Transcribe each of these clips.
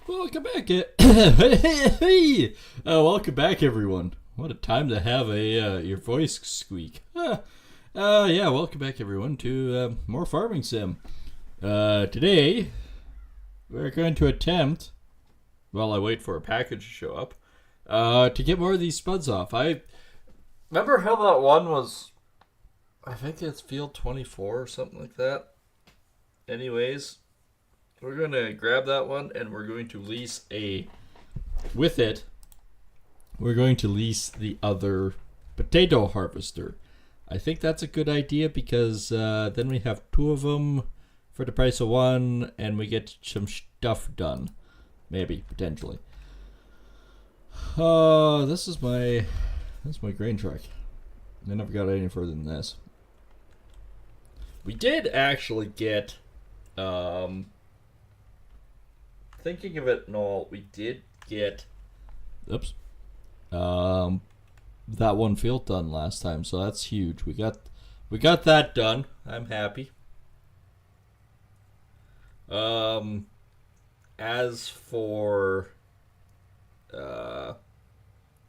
Welcome back, welcome back, everyone. What a time to have your voice squeak. Yeah, welcome back, everyone, to more Farming Sim. Today, we're going to attempt, while I wait for a package to show up, to get more of these spuds off. I remember how that one was, I think it's field 24 or something like that. Anyways, we're going to grab that one and we're going to lease with it, we're going to lease the other potato harvester. I think that's a good idea because then we have two of them for the price of one and we get some stuff done. Maybe, potentially. This is my grain truck. I never got any further than this. We did actually get, thinking of it and all, we did get, that one field done last time, so that's huge. We got that done. I'm happy. As for the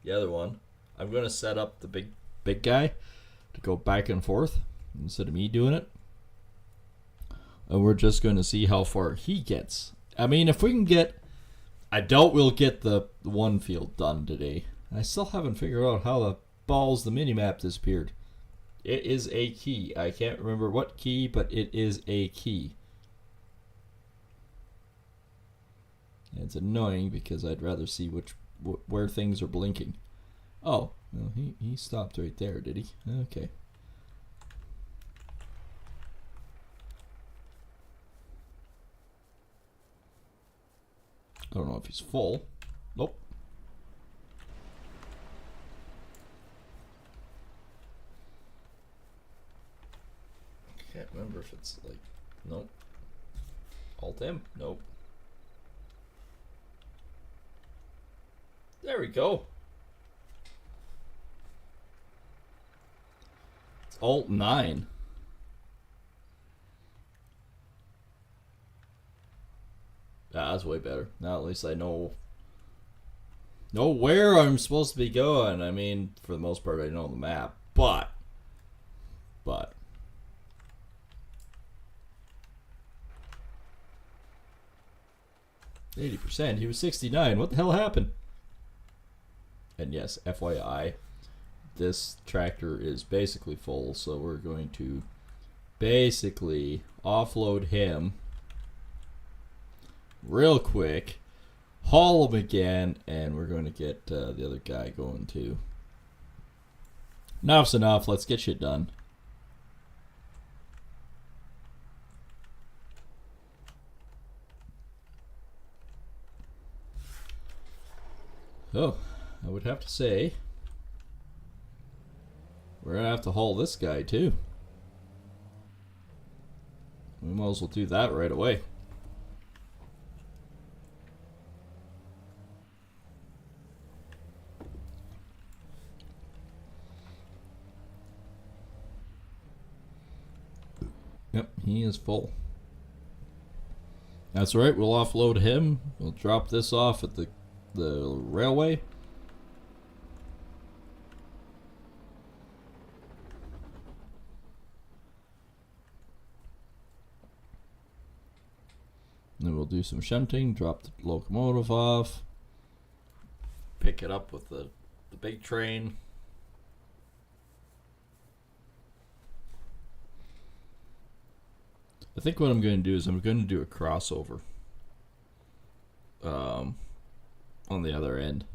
other one, I'm gonna set up the big guy to go back and forth instead of me doing it, and we're just going to see how far he gets. I mean, if we can get, I doubt we'll get the one field done today. I still haven't figured out how the balls the minimap disappeared. It is a key. I can't remember what key, but it is a key. And it's annoying because I'd rather see where things are blinking. Oh, well, he stopped right there, did he? Okay. I don't know if he's full. Nope. Can't remember if it's like, nope. Alt M, nope. There we go. It's Alt 9. That's way better. Now at least I know where I'm supposed to be going. I mean, for the most part, I know the map, but 80%. He was 69. What the hell happened? And yes, FYI, this tractor is basically full, so we're going to basically offload him real quick, haul him again, and we're going to get the other guy going too. Enough's enough. Let's get shit done. Oh, I would have to say we're going to have to haul this guy too. We might as well do that right away. Yep, he is full. That's right, we'll offload him. We'll drop this off at the railway. Then we'll do some shunting, drop the locomotive off, pick it up with the big train. I think what I'm going to do is I'm going to do a crossover on the other end.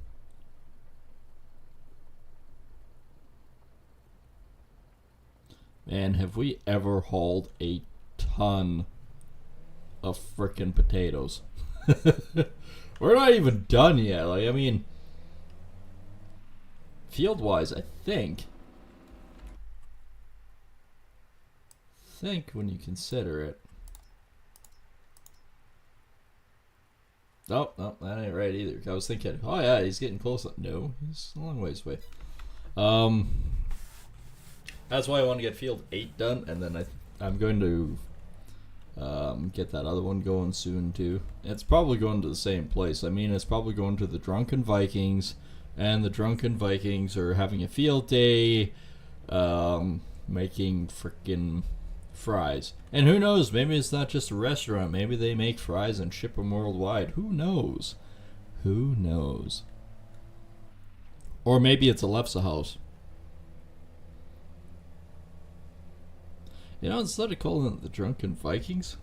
Man, have we ever hauled a ton of frickin' potatoes? We're not even done yet. Like, I mean, field-wise, I think when you consider it. Oh, no, that ain't right either. I was thinking, oh yeah, he's getting close. No, he's a long ways away. That's why I want to get field 8 done, and then I'm going to Get that other one going soon too. It's probably going to the same place. I mean, it's probably going to the Drunken Vikings, and the Drunken Vikings are having a field day, making freaking fries. And who knows? Maybe it's not just a restaurant. Maybe they make fries and ship them worldwide. Who knows? Who knows? Or maybe it's a Lefse house. You know, instead of calling it the Drunken Vikings,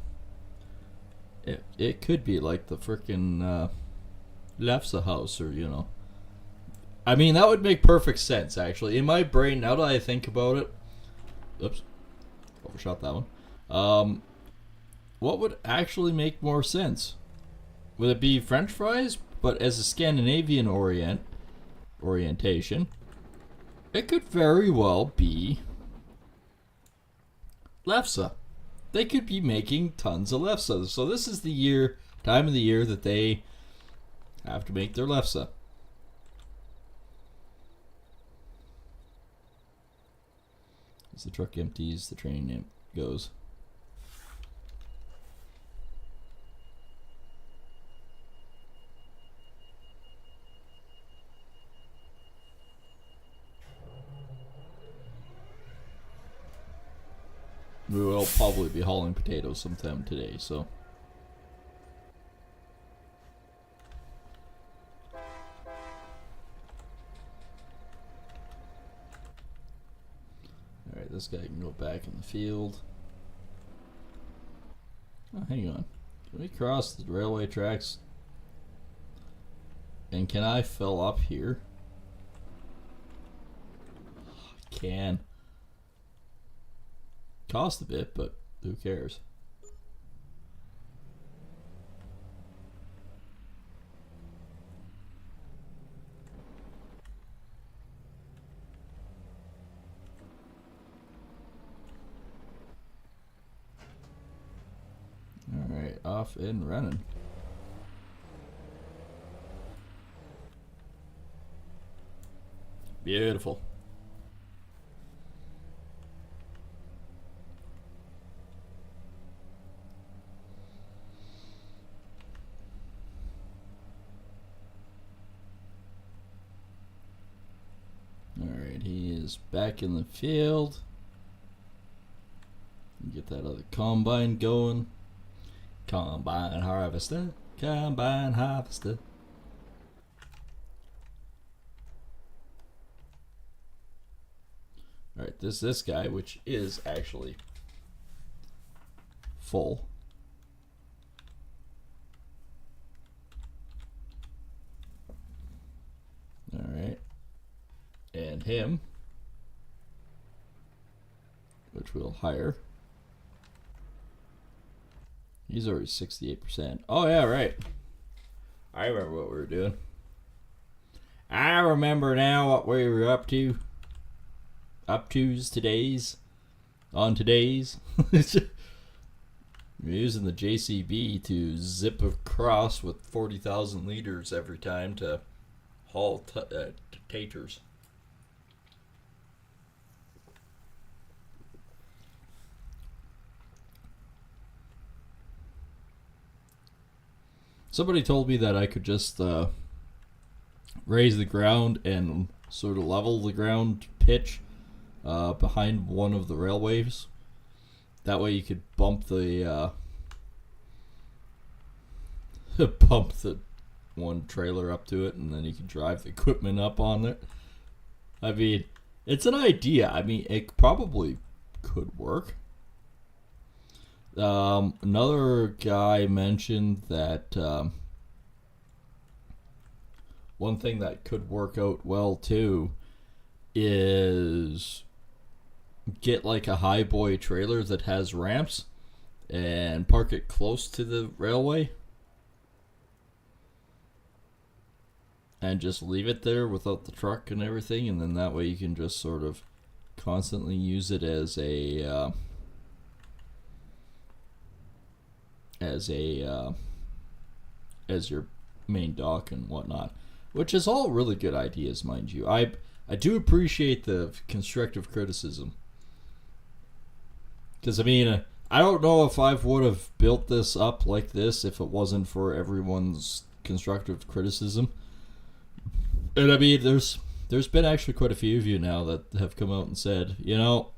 it could be like the frickin' Lefse house, or, you know. I mean, that would make perfect sense, actually. In my brain, now that I think about it, oops, overshot that one. What would actually make more sense? Would it be French fries, but as a Scandinavian orientation? It could very well be Lefse. They could be making tons of Lefse. So this is the time of the year that they have to make their Lefse. As the truck empties, the train goes. We will probably be hauling potatoes sometime today, so. Alright, this guy can go back in the field. Oh, hang on. Can we cross the railway tracks? And can I fill up here? I can. Cost a bit, but who cares? Alright, off and running. Beautiful. Alright, he is back in the field. Get that other combine going. Combine harvester. Combine harvester. Alright, this guy, which is actually full. Alright. And him, which we'll hire. He's already 68%. Oh yeah, right. I remember what we were doing. I remember now what we were up to. On today's. We're using the JCB to zip across with 40,000 liters every time to haul taters. Somebody told me that I could just raise the ground and sort of level the ground pitch behind one of the railways. That way you could bump the one trailer up to it, and then you can drive the equipment up on it. I mean, it's an idea. I mean, it probably could work. Another guy mentioned that one thing that could work out well too is get like a highboy trailer that has ramps and park it close to the railway and just leave it there without the truck and everything, and then that way you can just sort of constantly use it as your main dock and whatnot, which is all really good ideas, mind you. I do appreciate the constructive criticism, because I mean, I don't know if I would have built this up like this if it wasn't for everyone's constructive criticism. And I mean, there's been actually quite a few of you now that have come out and said, you know,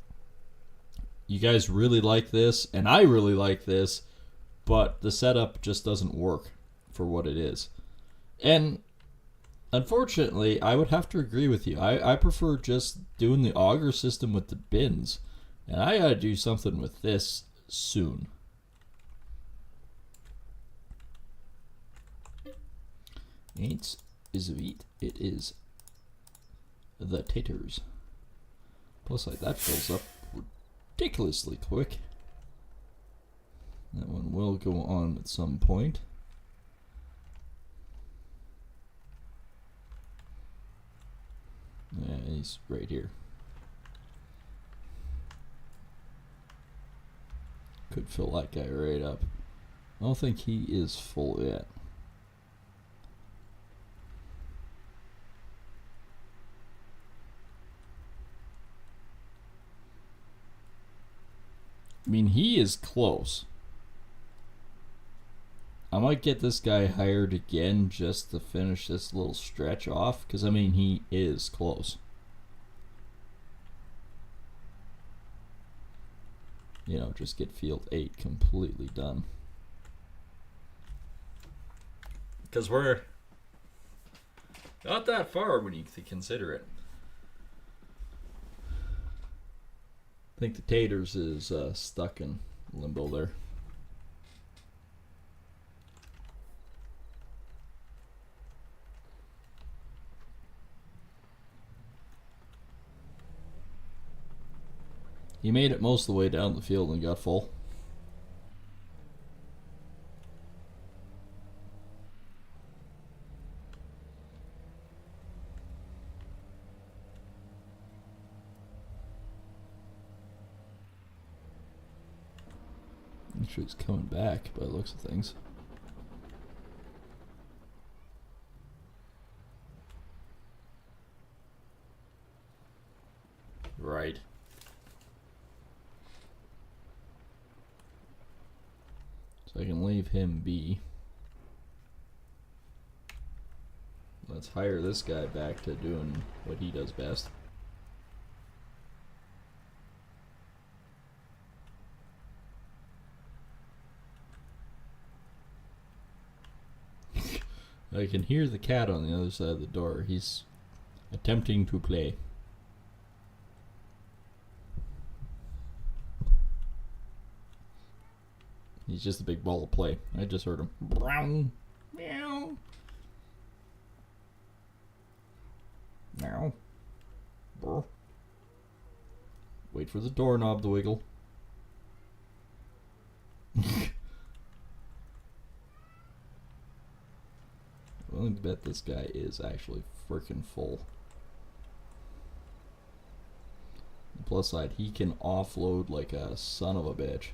you guys really like this, and I really like this, but the setup just doesn't work for what it is. And unfortunately, I would have to agree with you. I prefer just doing the auger system with the bins, and I gotta do something with this soon. Ain't is wheat. It is the taters. Plus, like, that fills up ridiculously quick. That one will go on at some point. Yeah, he's right here. Could fill that guy right up. I don't think he is full yet. I mean, he is close. I might get this guy hired again just to finish this little stretch off, because I mean, he is close. You know, just get field 8 completely done. Because we're not that far when you consider it. I think the taters is stuck in limbo there. He made it most of the way down the field and got full. Actually, he's coming back by the looks of things. Right. So I can leave him be. Let's hire this guy back to doing what he does best. I can hear the cat on the other side of the door. He's attempting to play. He's just a big ball of play. I just heard him. Brown. Meow. Meow. Brr. Wait for the doorknob to wiggle. I'm willing to bet this guy is actually freaking full. The plus side, he can offload like a son of a bitch.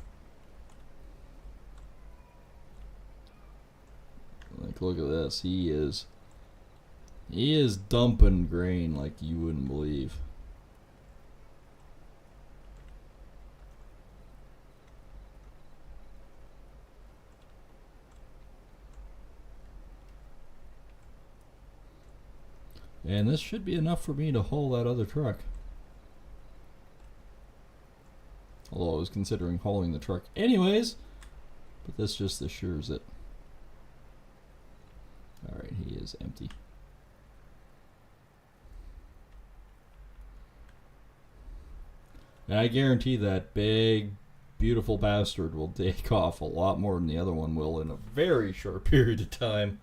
Like, look at this. He is dumping grain like you wouldn't believe. And this should be enough for me to haul that other truck. Although I was considering hauling the truck anyways, but this just assures it. Alright, he is empty. And I guarantee that big, beautiful bastard will take off a lot more than the other one will in a very short period of time.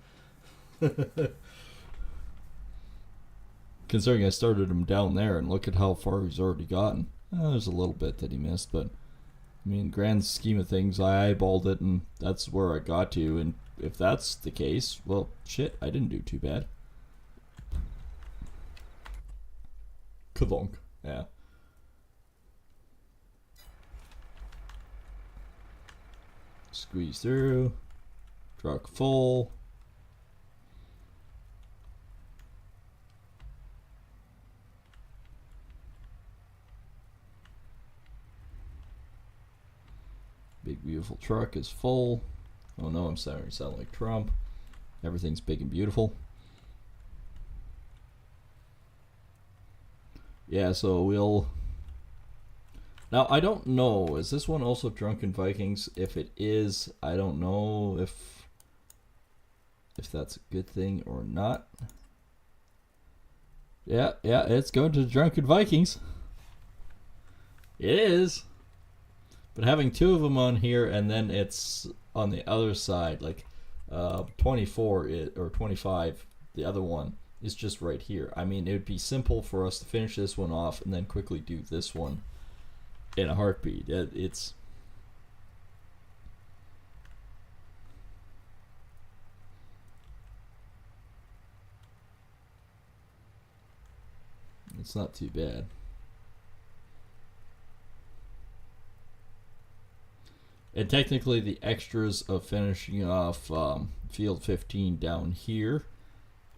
Considering I started him down there, and look at how far he's already gotten. There's a little bit that he missed, but I mean, grand scheme of things, I eyeballed it, and that's where I got to. And if that's the case, well, shit, I didn't do too bad. Kadonk. Yeah. Squeeze through. Truck full. Big beautiful truck is full. Oh no, I'm starting to sound like Trump. Everything's big and beautiful. Yeah, so we'll... Now, I don't know. Is this one also Drunken Vikings? If it is, I don't know if that's a good thing or not. Yeah, it's going to Drunken Vikings. It is. But having two of them on here and then it's on the other side, like 24 or 25, the other one is just right here. I mean, it would be simple for us to finish this one off and then quickly do this one in a heartbeat. It's not too bad. And technically the extras of finishing off field 15 down here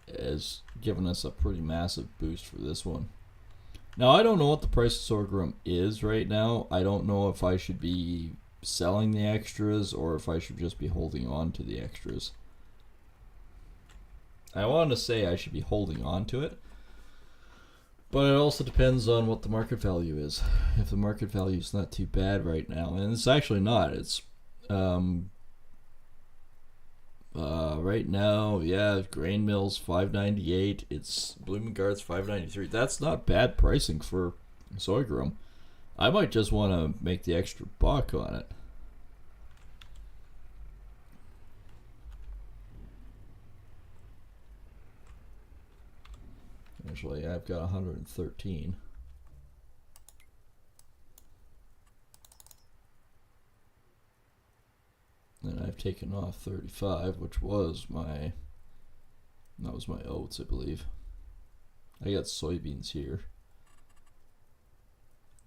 has given us a pretty massive boost for this one. Now, I don't know what the price of sorghum is right now. I don't know if I should be selling the extras or if I should just be holding on to the extras. I wanted to say I should be holding on to it, but it also depends on what the market value is. If the market value is not too bad right now, and it's actually not. It's right now, yeah, grain mills $5.98. It's Blooming Guards $5.93. That's not bad pricing for sorghum. I might just want to make the extra buck on it. Actually, I've got 113. And I've taken off 35, which was my oats, I believe. I got soybeans here.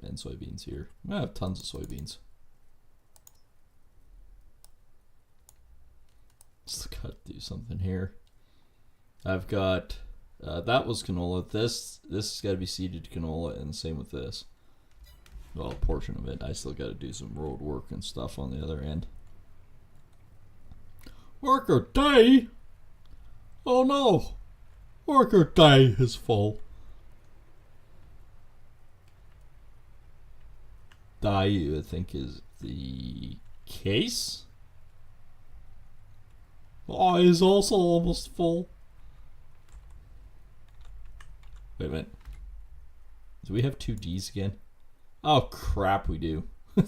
And soybeans here. I have tons of soybeans. Just gotta do something here. I've got that was canola. This has got to be seeded canola, and the same with this. Well, a portion of it. I still got to do some road work and stuff on the other end. Worker day? Oh no! Worker day is full. Die, I think, is the case. I is also almost full. Wait a minute. Do we have two D's again? Oh crap, we do. We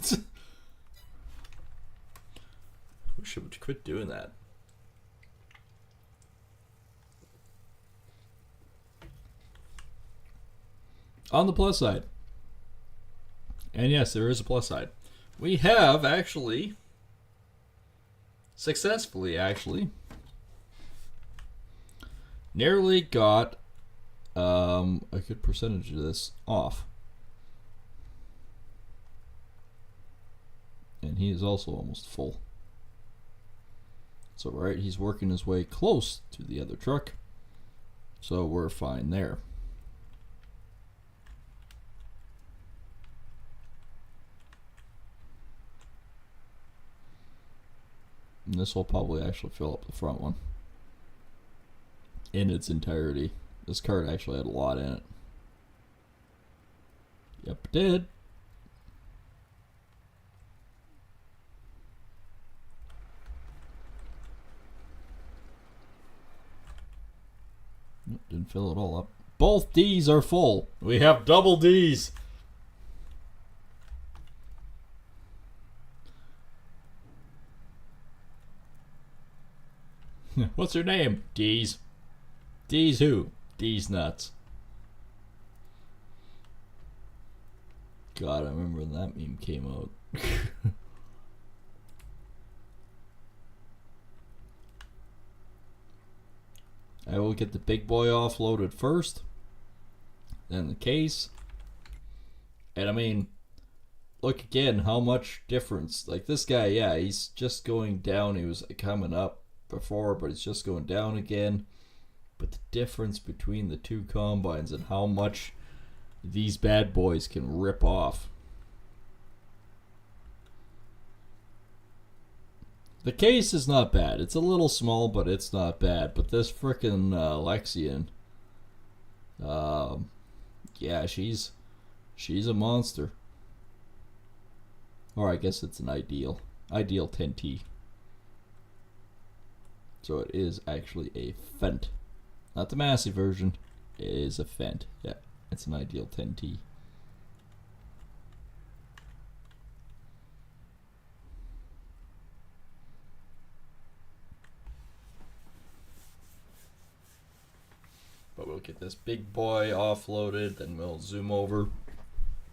should quit doing that. On the plus side, and yes, there is a plus side, we have actually successfully nearly got a good percentage of this off. And he is also almost full. So right, he's working his way close to the other truck. So we're fine there. And this will probably actually fill up the front one in its entirety. This cart actually had a lot in it. Yep, it did. Nope, didn't fill it all up. Both D's are full. We have double D's. What's her name? D's. D's who? D's nuts. God, I remember when that meme came out. I will get the big boy offloaded first, then the case. And I mean, look again how much difference. Like this guy, yeah, he's just going down. He was coming up before, but it's just going down again. But the difference between the two combines and how much these bad boys can rip off. The case is not bad. It's a little small, but it's not bad. But this frickin' Lexian, yeah, she's a monster. Or I guess it's an ideal 10T. So it is actually a Fent, not the massive version. It is a Fent. Yeah, it's an ideal 10T. But we'll get this big boy offloaded, then we'll zoom over,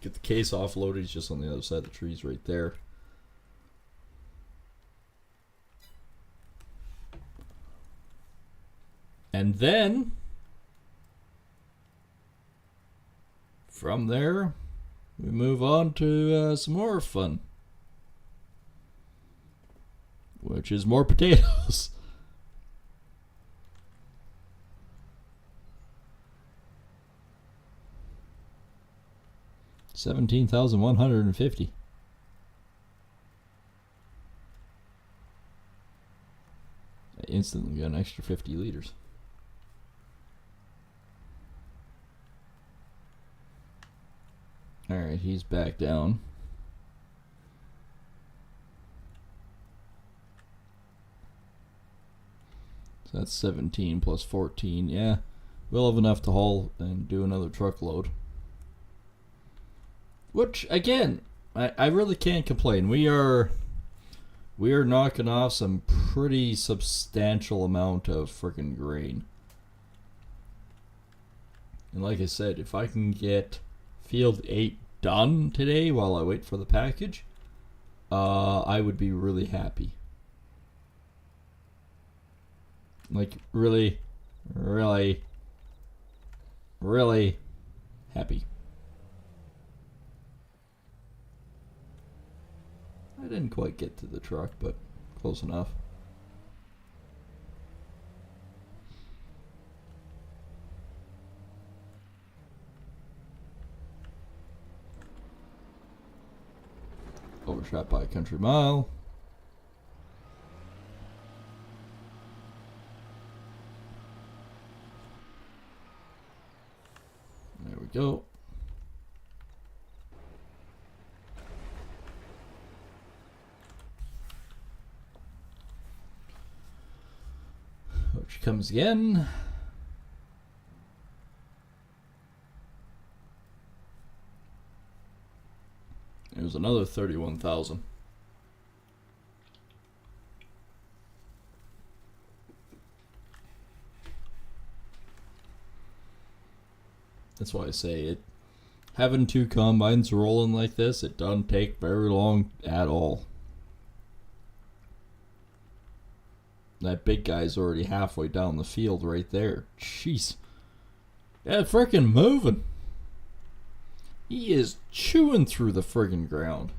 get the case offloaded. He's just on the other side of the trees right there. And then from there, we move on to some more fun, which is more potatoes. $17,150. I instantly got an extra 50 liters. Alright, he's back down. So that's 17 plus 14. Yeah, we'll have enough to haul and do another truckload. Which, again, I really can't complain. We are knocking off some pretty substantial amount of freaking grain. And like I said, if I can get Field 8 done today while I wait for the package, I would be really happy. Like, really, really, really happy. I didn't quite get to the truck, but close enough. Overshot by a country mile. There we go. Which comes again. There's another 31,000. That's why I say it. Having two combines rolling like this, it doesn't take very long at all. That big guy's already halfway down the field right there. Jeez. Yeah, frickin' moving. He is chewing through the friggin' ground.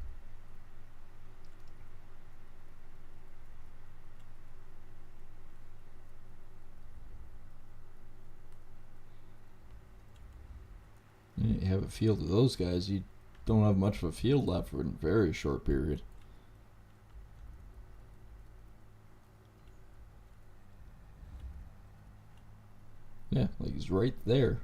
You have a field of those guys, you don't have much of a field left for a very short period. Yeah, like he's right there.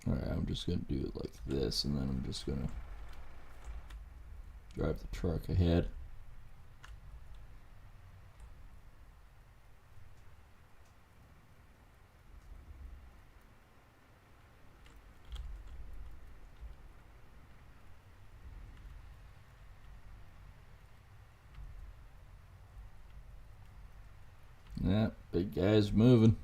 Alright, I'm just going to do it like this, and then I'm just going to drive the truck ahead. Yeah, big guy's moving.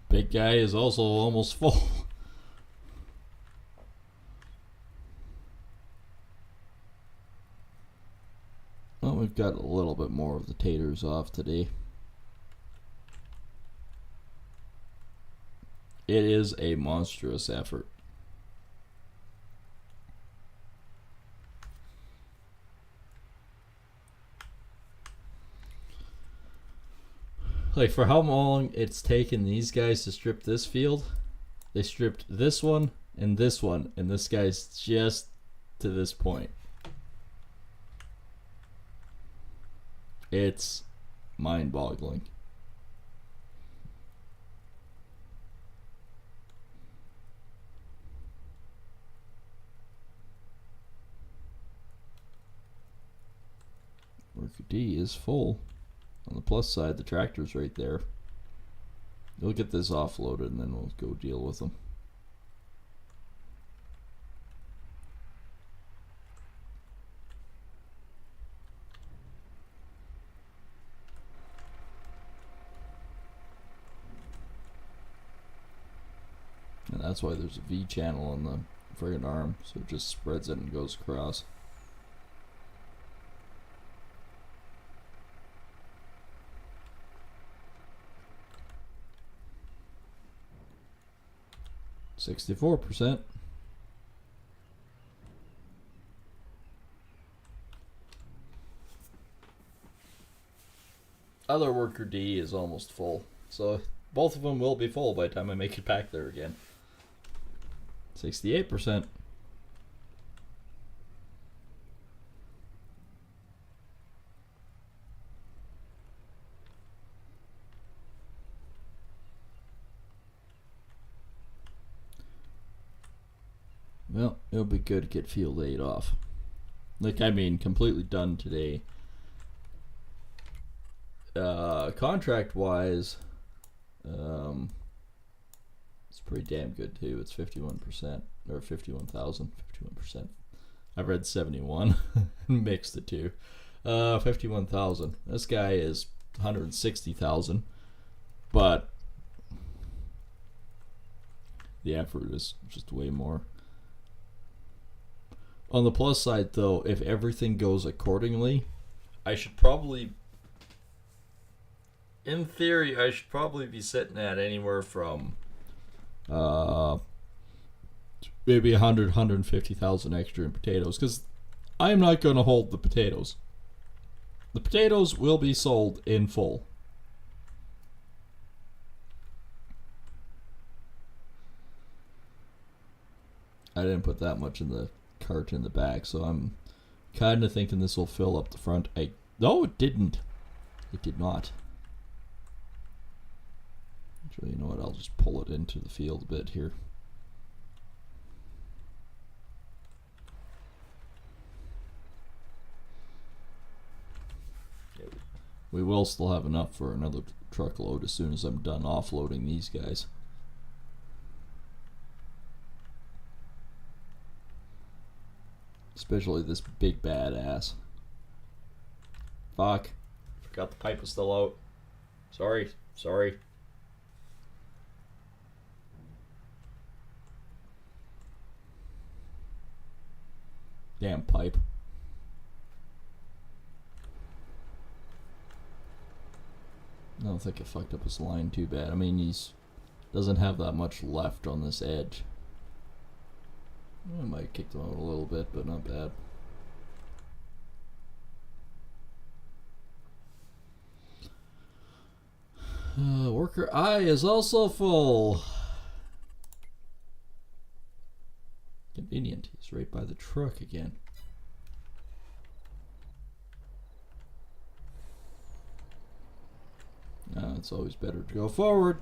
Big guy is also almost full. Well, we've got a little bit more of the taters off today. It is a monstrous effort. Like, for how long it's taken these guys to strip this field, they stripped this one, and this guy's just to this point. It's mind-boggling. Worker D is full. On the plus side, the tractor's right there. We'll get this offloaded and then we'll go deal with them. And that's why there's a V channel on the friggin' arm, so it just spreads it and goes across. %64. Other worker D is almost full, so both of them will be full by the time I make it back there again. 68%. Well, it'll be good to get field 8 off. Like, I mean, completely done today. Contract wise, it's pretty damn good too. It's 51%, or 51,000, 51%. I've read 71, mixed the two. 51,000. This guy is 160,000, but the effort is just way more. On the plus side, though, if everything goes accordingly, I should probably, in theory, I should probably be sitting at anywhere from maybe 100, 150,000 extra in potatoes, because I'm not going to hold the potatoes. The potatoes will be sold in full. I didn't put that much in the cart in the back, so I'm kind of thinking this will fill up the front. No, it didn't. It did not. Actually, you know what? I'll just pull it into the field a bit here. We will still have enough for another truckload as soon as I'm done offloading these guys. Especially this big badass. Fuck. Forgot the pipe was still out. Sorry. Damn pipe. I don't think I fucked up his line too bad. I mean, he's doesn't have that much left on this edge. I might kick them out a little bit, but not bad. Worker I is also full. Convenient. He's right by the truck again. It's always better to go forward.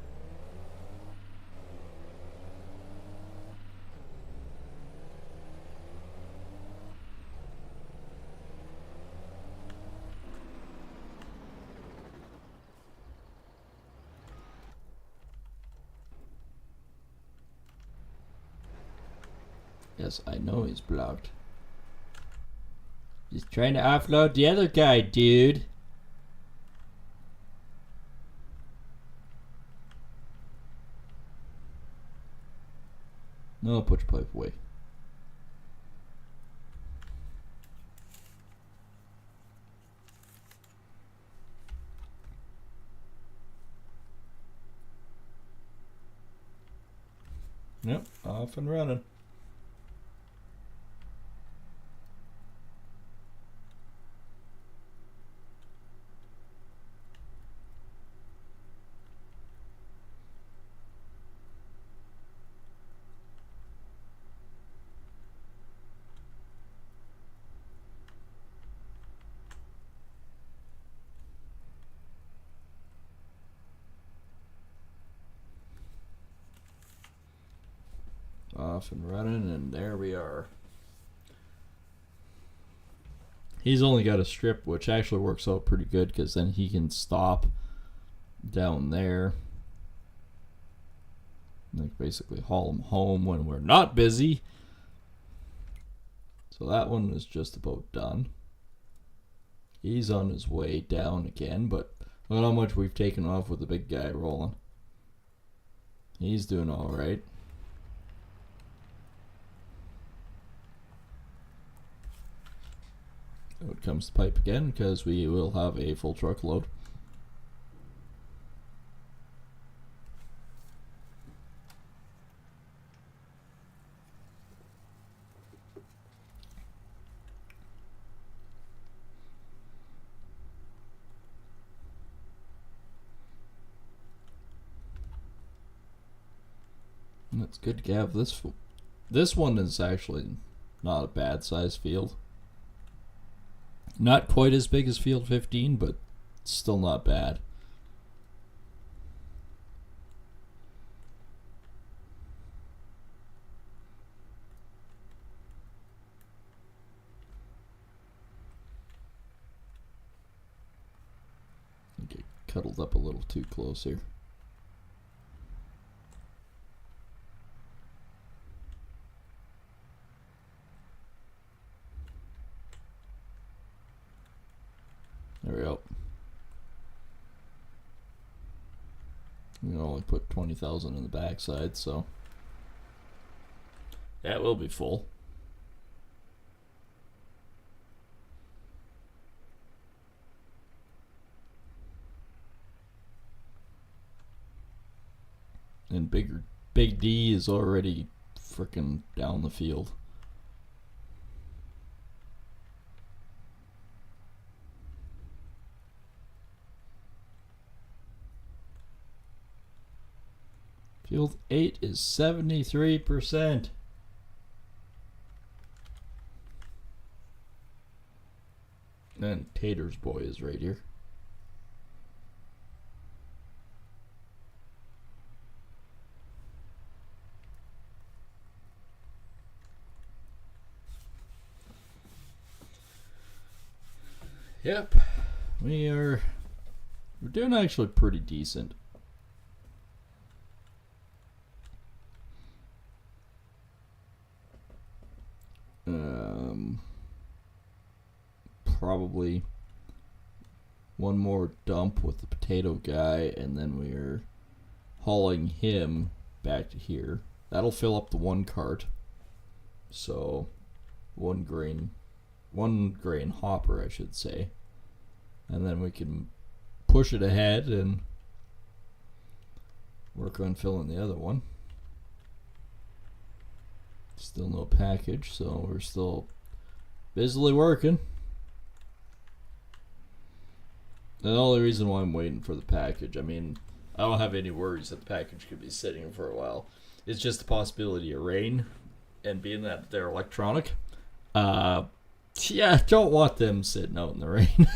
Yes, I know he's blocked. He's trying to offload the other guy, dude. No, put your pipe away. Yep, off and running. Off and running, and there we are. He's only got a strip, which actually works out pretty good because then he can stop down there. Like basically haul him home when we're not busy. So that one is just about done. He's on his way down again, but look how much we've taken off with the big guy rolling. He's doing all right. Out comes the pipe again because we will have a full truckload. And it's good to have this. This one is actually not a bad size field. Not quite as big as Field 15, but still not bad. Get cuddled up a little too close here. There we go. We can only put 20,000 in the backside, so that will be full. And Big D is already freaking down the field. Field 8 is 73%. And Tater's boy is right here. Yep. We're doing actually pretty decent. Probably one more dump with the potato guy, and then we're hauling him back to here. That'll fill up the one cart. So one grain hopper, I should say. And then we can push it ahead and work on filling the other one. Still no package, so we're still busily working. The only reason why I'm waiting for the package, I mean, I don't have any worries that the package could be sitting for a while. It's just the possibility of rain, and being that they're electronic, don't want them sitting out in the rain.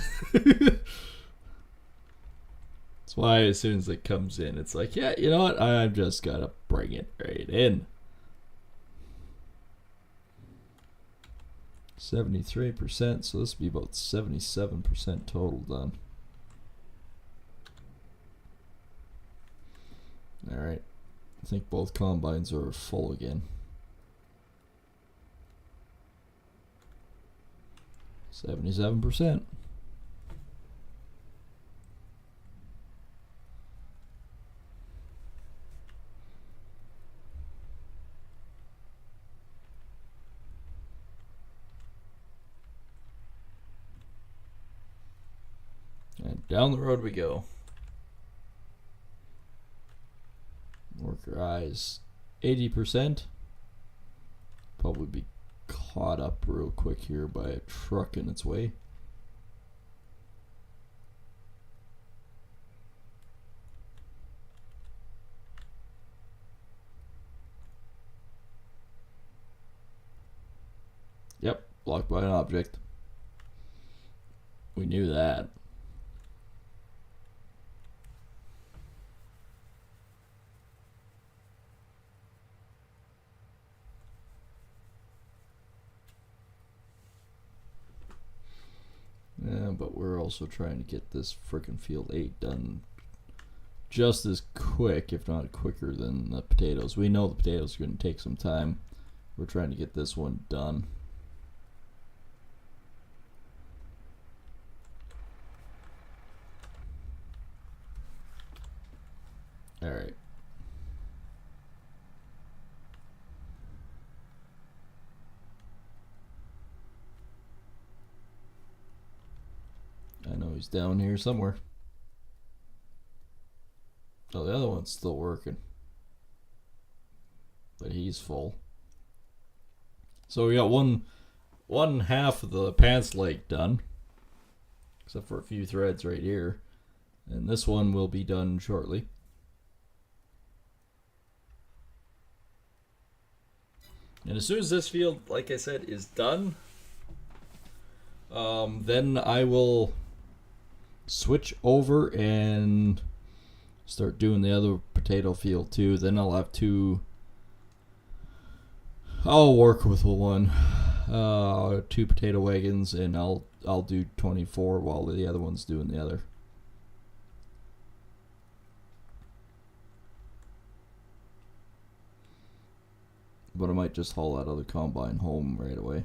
That's why as soon as it comes in, it's like, yeah, you know what, I've just got to bring it right in. 73%, so this will be about 77% total done. Alright, I think both combines are full again. 77%. And down the road we go. Worker eyes 80%. Probably be caught up real quick here by a truck in its way. Yep, blocked by an object. We knew that. Yeah, but we're also trying to get this frickin' field 8 done just as quick, if not quicker, than the potatoes. We know the potatoes are going to take some time. We're trying to get this one done. All right. I know he's down here somewhere. Oh, the other one's still working. But he's full. So we got one half of the pants leg done. Except for a few threads right here. And this one will be done shortly. And as soon as this field, like I said, is done, then I will switch over and start doing the other potato field too. Then I'll have two. I'll work with one, 2 potato wagons, and I'll do 24 while the other one's doing the other. But I might just haul that other combine home right away.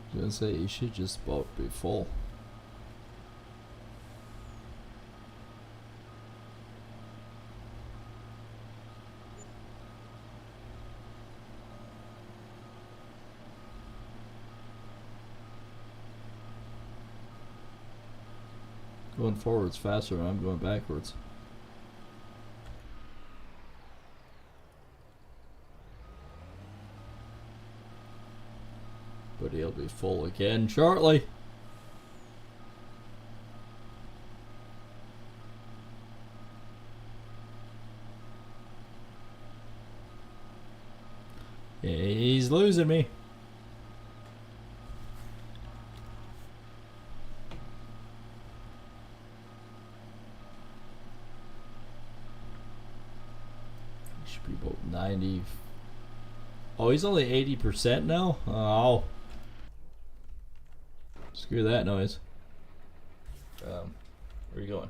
I was gonna say, you should just about be full. Going forwards faster than I'm going backwards. But he'll be full again shortly. He's losing me. He should be about 90. Oh, he's only 80% now? Oh. Screw that noise. Where are you going?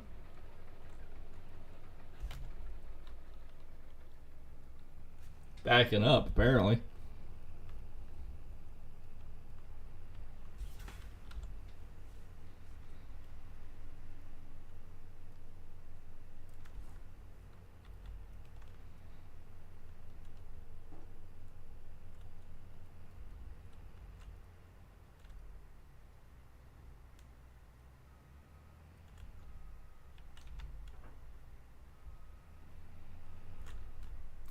Backing up, apparently.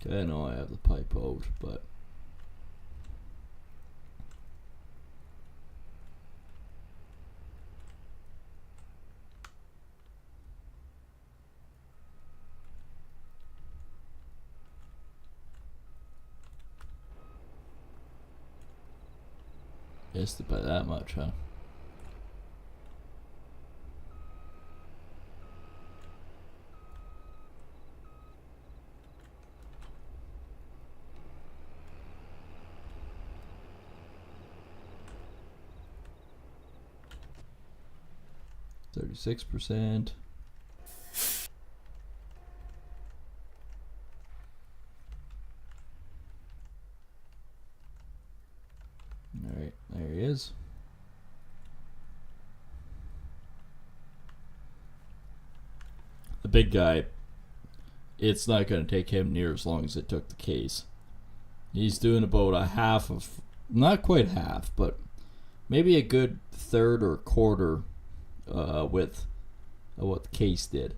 Okay, I know I have the pipe out, but missed it by that much, huh? %. Alright, there he is. big guy, it's not going to take him near as long as it took the case. He's doing about a half of, not quite half, but maybe a good third or quarter width of what the case did.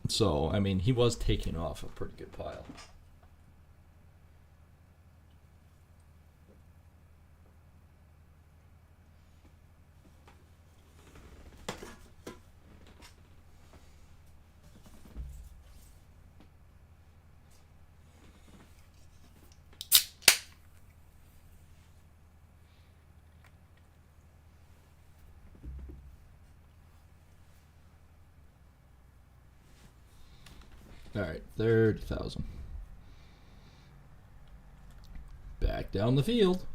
So, I mean, he was taking off a pretty good pile. Alright, 30,000. Back down the field.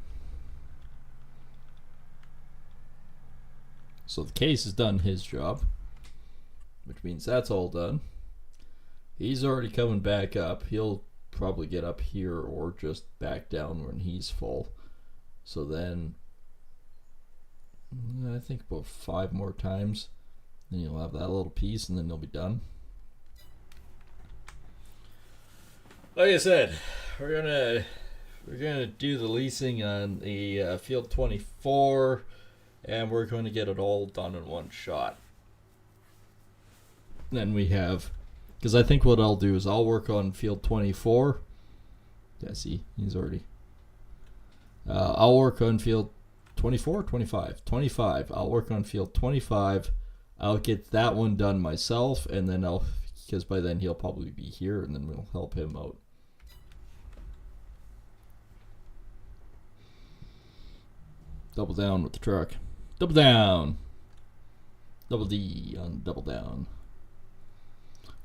So the case has done his job, which means that's all done. He's already coming back up. He'll probably get up here or just back down when he's full. So then, I think about 5 more times. Then you'll have that little piece and then they'll be done. Like I said, we're gonna do the leasing on the field 24, and we're going to get it all done in one shot. Then we have, because I think what I'll do is I'll work on field 24. Yeah, see, he's already. I'll work on field 24, 25, 25. I'll work on field 25. I'll get that one done myself, and then because by then he'll probably be here, and then we'll help him out. Double down with the truck. Double down. Double D on double down.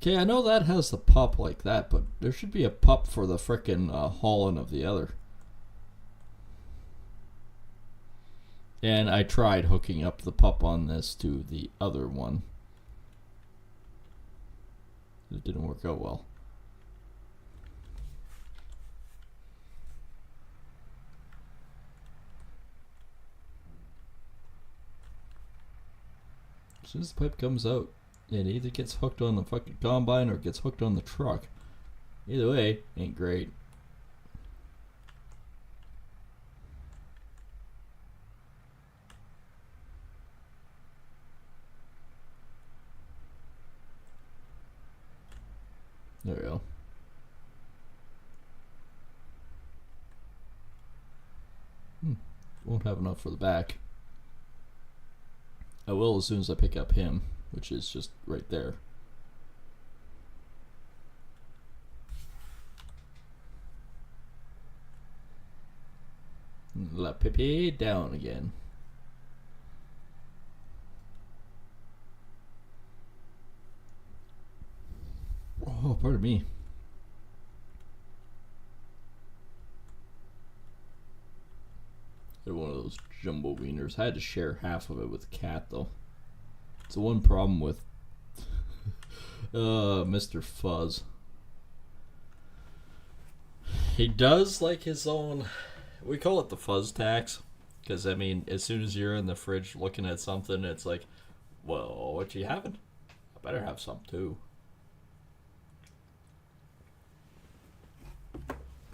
Okay, I know that has the pup like that, but there should be a pup for the frickin' hauling of the other. And I tried hooking up the pup on this to the other one. It didn't work out well. As soon as the pipe comes out, it either gets hooked on the fucking combine or it gets hooked on the truck. Either way, ain't great. There we go. Won't have enough for the back. I will as soon as I pick up him, which is just right there. La Pepe down again. Oh, pardon me. They're one of those jumbo wieners. I had to share half of it with the cat, though. It's the one problem with Mr. Fuzz. He does like his own. We call it the fuzz tax, because I mean, as soon as you're in the fridge looking at something, it's like, well, what you having? I better have some too.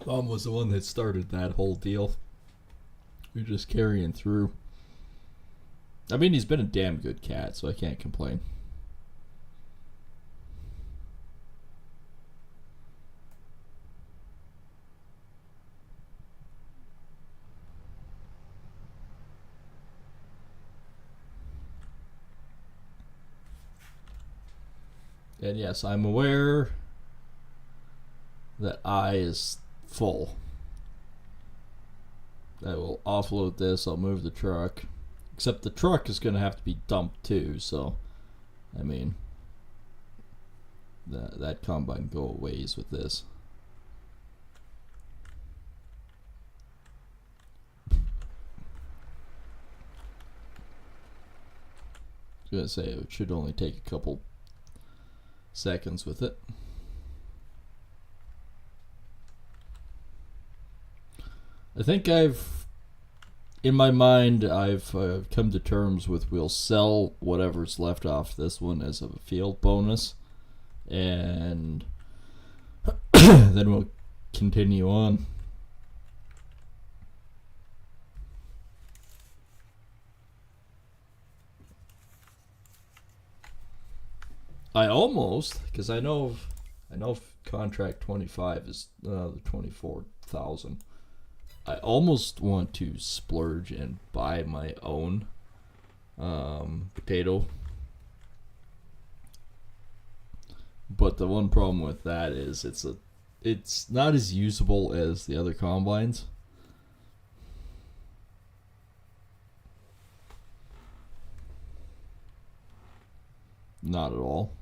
Mom was the one that started that whole deal. We're just carrying through. I mean, he's been a damn good cat, so I can't complain. And yes, I'm aware that I is full. I will offload this, I'll move the truck. Except the truck is going to have to be dumped too, so, I mean, that combine go a ways with this. I was going to say, it should only take a couple seconds with it. I think in my mind, I've come to terms with we'll sell whatever's left off this one as a field bonus, and then we'll continue on. I almost, because I know contract 25 is the 24,000. I almost want to splurge and buy my own potato. But the one problem with that is it's not as usable as the other combines. Not at all.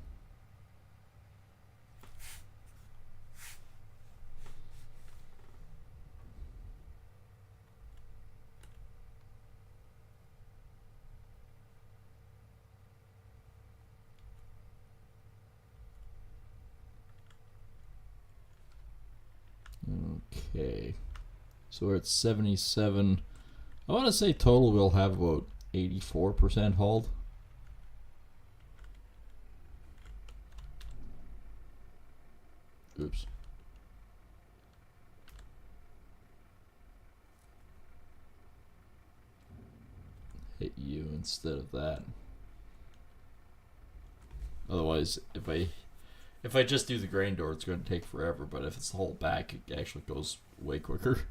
Okay, so we're at 77. I want to say total we'll have about 84% hauled. Oops. Hit you instead of that. Otherwise, if I just do the grain door, it's going to take forever, but if it's the whole back, it actually goes way quicker.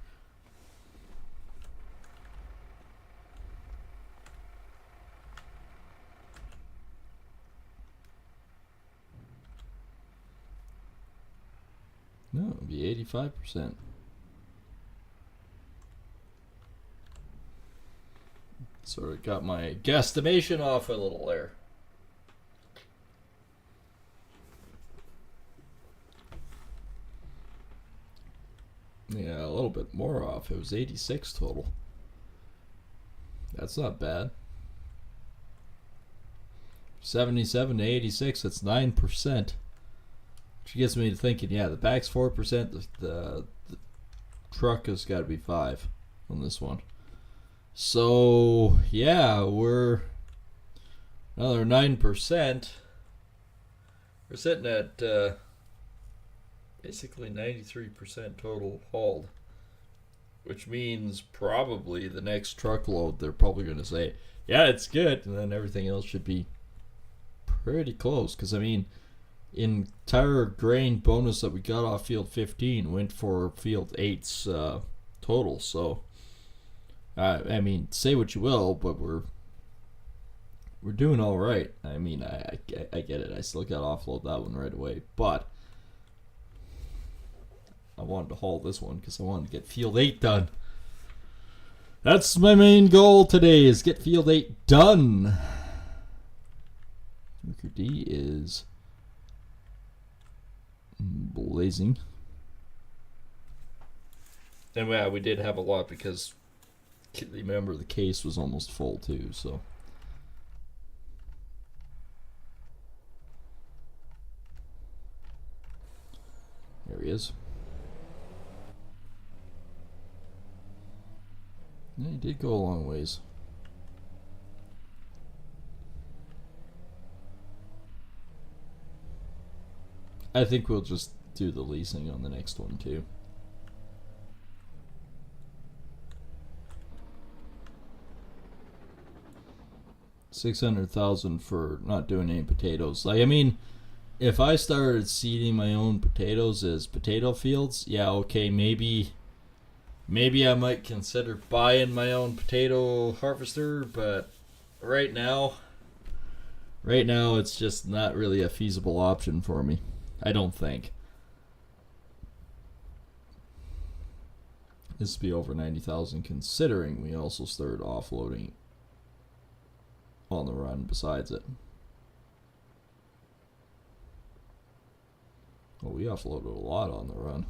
No, it'll be 85%. Sort of got my guesstimation off a little there. Yeah, a little bit more off. It was 86 total. That's not bad. 77 to 86, that's 9%. Which gets me to thinking, yeah, the back's 4%, the truck has got to be 5% on this one. So, yeah, we're another 9%. We're sitting at basically 93% total hauled, which means probably the next truckload they're probably going to say, yeah, it's good, and then everything else should be pretty close. Because I mean, entire grain bonus that we got off field 15 went for field 8's total. So I mean, say what you will, but we're doing all right. I mean, I get it. I still got to offload that one right away, but I wanted to haul this one because I wanted to get field 8 done. That's my main goal today, is get field 8 done. Worker D is blazing. And yeah, we did have a lot because remember the case was almost full too, so. There he is. Yeah, he did go a long ways. I think we'll just do the leasing on the next one too. $600,000 for not doing any potatoes. Like, I mean, if I started seeding my own potatoes as potato fields, yeah, okay, maybe I might consider buying my own potato harvester, but right now it's just not really a feasible option for me. I don't think. This would be over 90,000 considering we also started offloading on the run besides it. Well, we offloaded a lot on the run.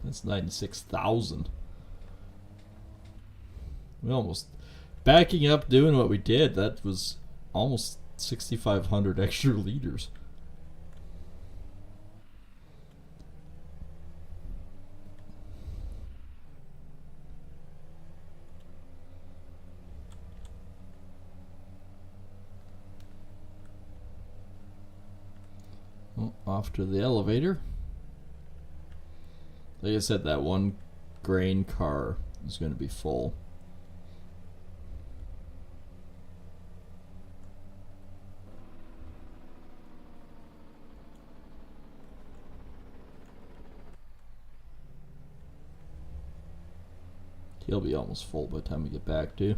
That's 96,000. We almost, backing up doing what we did, that was almost 6,500 extra liters. off to the elevator. Like I said, that one grain car is going to be full. He'll be almost full by the time we get back to.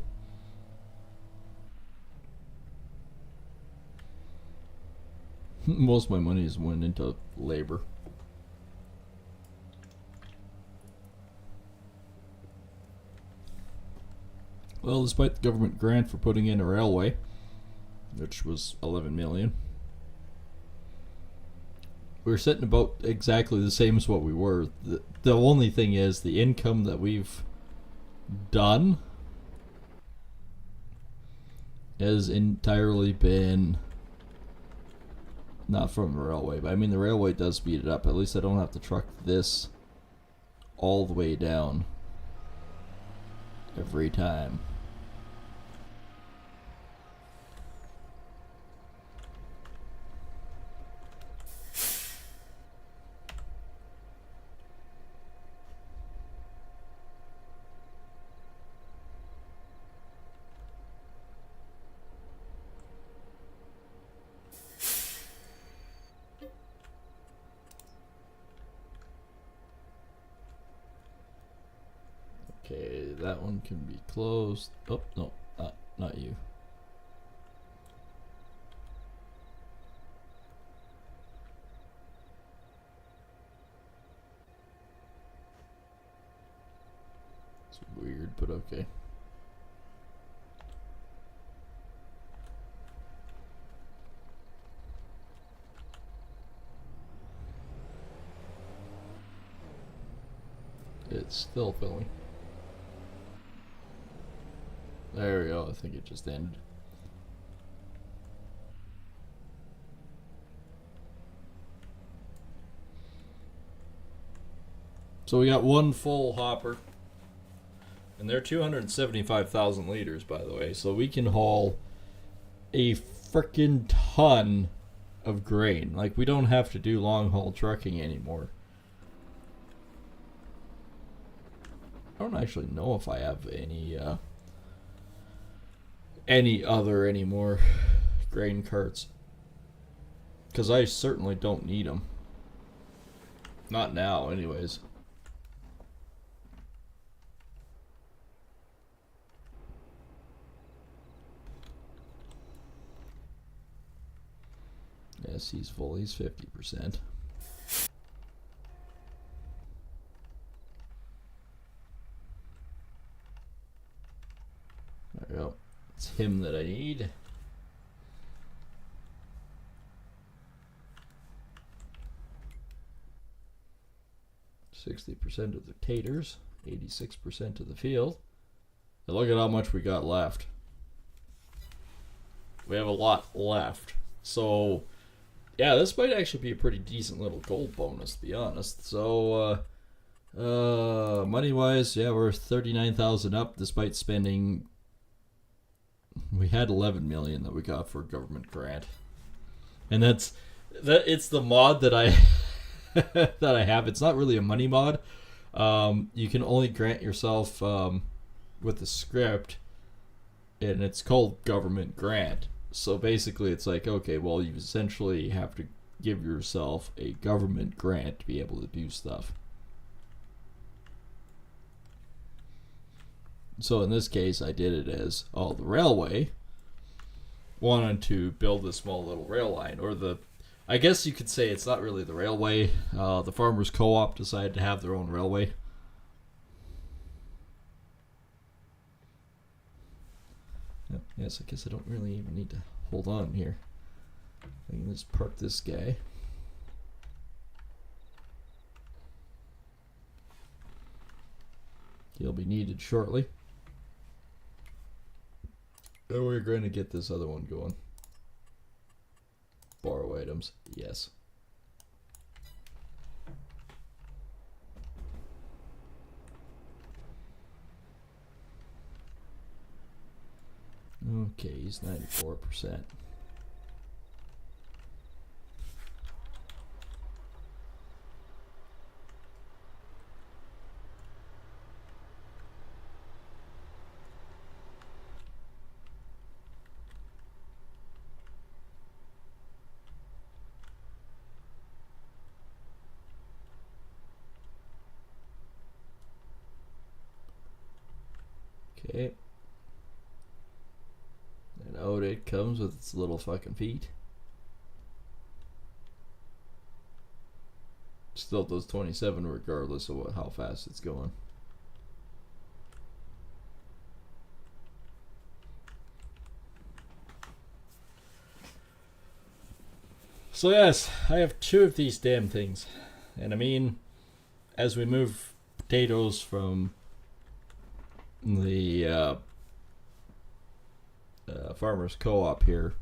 Most of my money is went into labor. Well, despite the government grant for putting in a railway, which was 11 million, we're sitting about exactly the same as what we were. The only thing is the income that we've done has entirely been not from the railway, but I mean the railway does speed it up. At least I don't have to truck this all the way down every time. Okay, that one can be closed. Oh, no, not you. It's weird, but okay. It's still filling. There we go, I think it just ended. So we got one full hopper. And they're 275,000 liters, by the way. So we can haul a frickin' ton of grain. Like, we don't have to do long haul trucking anymore. I don't actually know if I have any more grain carts, because I certainly don't need them. Not now, anyways. Yes, he's full. He's 50%. There we go. It's him that I need. %60 of the taters, 86% of the field. And look at how much we got left. We have a lot left. So, yeah, this might actually be a pretty decent little gold bonus, to be honest. So, money-wise, yeah, we're 39,000 up, despite spending. We had 11 million that we got for a government grant, and it's the mod that I that I have. It's not really a money mod. You can only grant yourself with the script, and it's called government grant. So basically, it's like, okay, well, you essentially have to give yourself a government grant to be able to do stuff. So in this case, I did it as, the railway wanted to build a small little rail line, or I guess you could say it's not really the railway. The farmers co-op decided to have their own railway. Yes, I guess I don't really even need to hold on here. I can just park this guy. He'll be needed shortly. And we're going to get this other one going. Borrow items, yes. Okay, he's 94%. Okay. And out it comes with its little fucking feet. Still does 27 regardless of how fast it's going. So yes, I have 2 of these damn things. And I mean, as we move potatoes from the Farmers Co-op here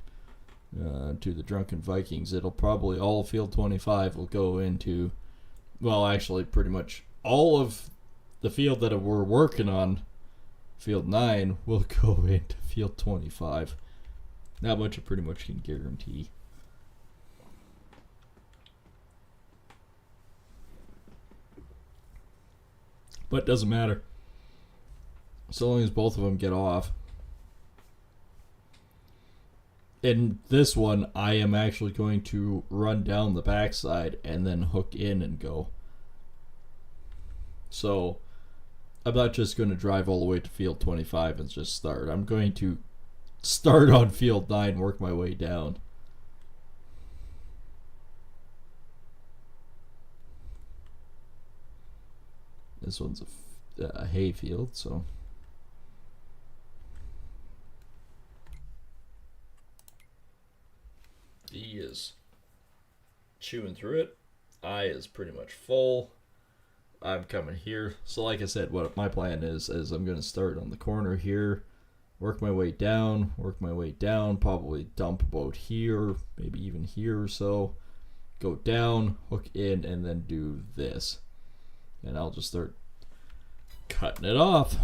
to the Drunken Vikings, it'll probably all field 25 will go into, well, actually pretty much all of the field that we're working on, field 9, will go into field 25. That much I pretty much can guarantee. But it doesn't matter. So long as both of them get off. In this one, I am actually going to run down the backside and then hook in and go. So, I'm not just going to drive all the way to field 25 and just start. I'm going to start on field 9, work my way down. This one's a hay field, so. D is chewing through it. I is pretty much full. I'm coming here. So like I said, what my plan is I'm going to start on the corner here, work my way down, probably dump about here, maybe even here or so, go down, hook in, and then do this. And I'll just start cutting it off.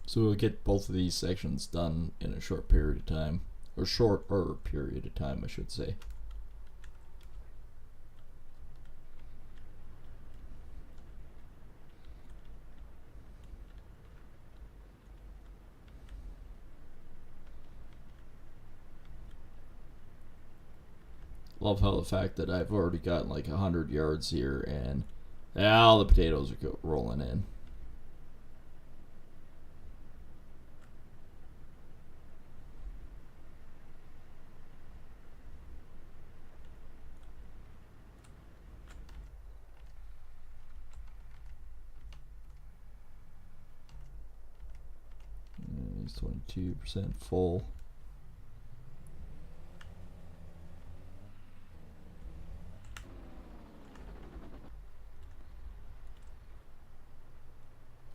So we'll get both of these sections done in a short period of time. Or shorter period of time, I should say. Love how the fact that I've already gotten like 100 yards here and all the potatoes are rolling in. He's 22% full.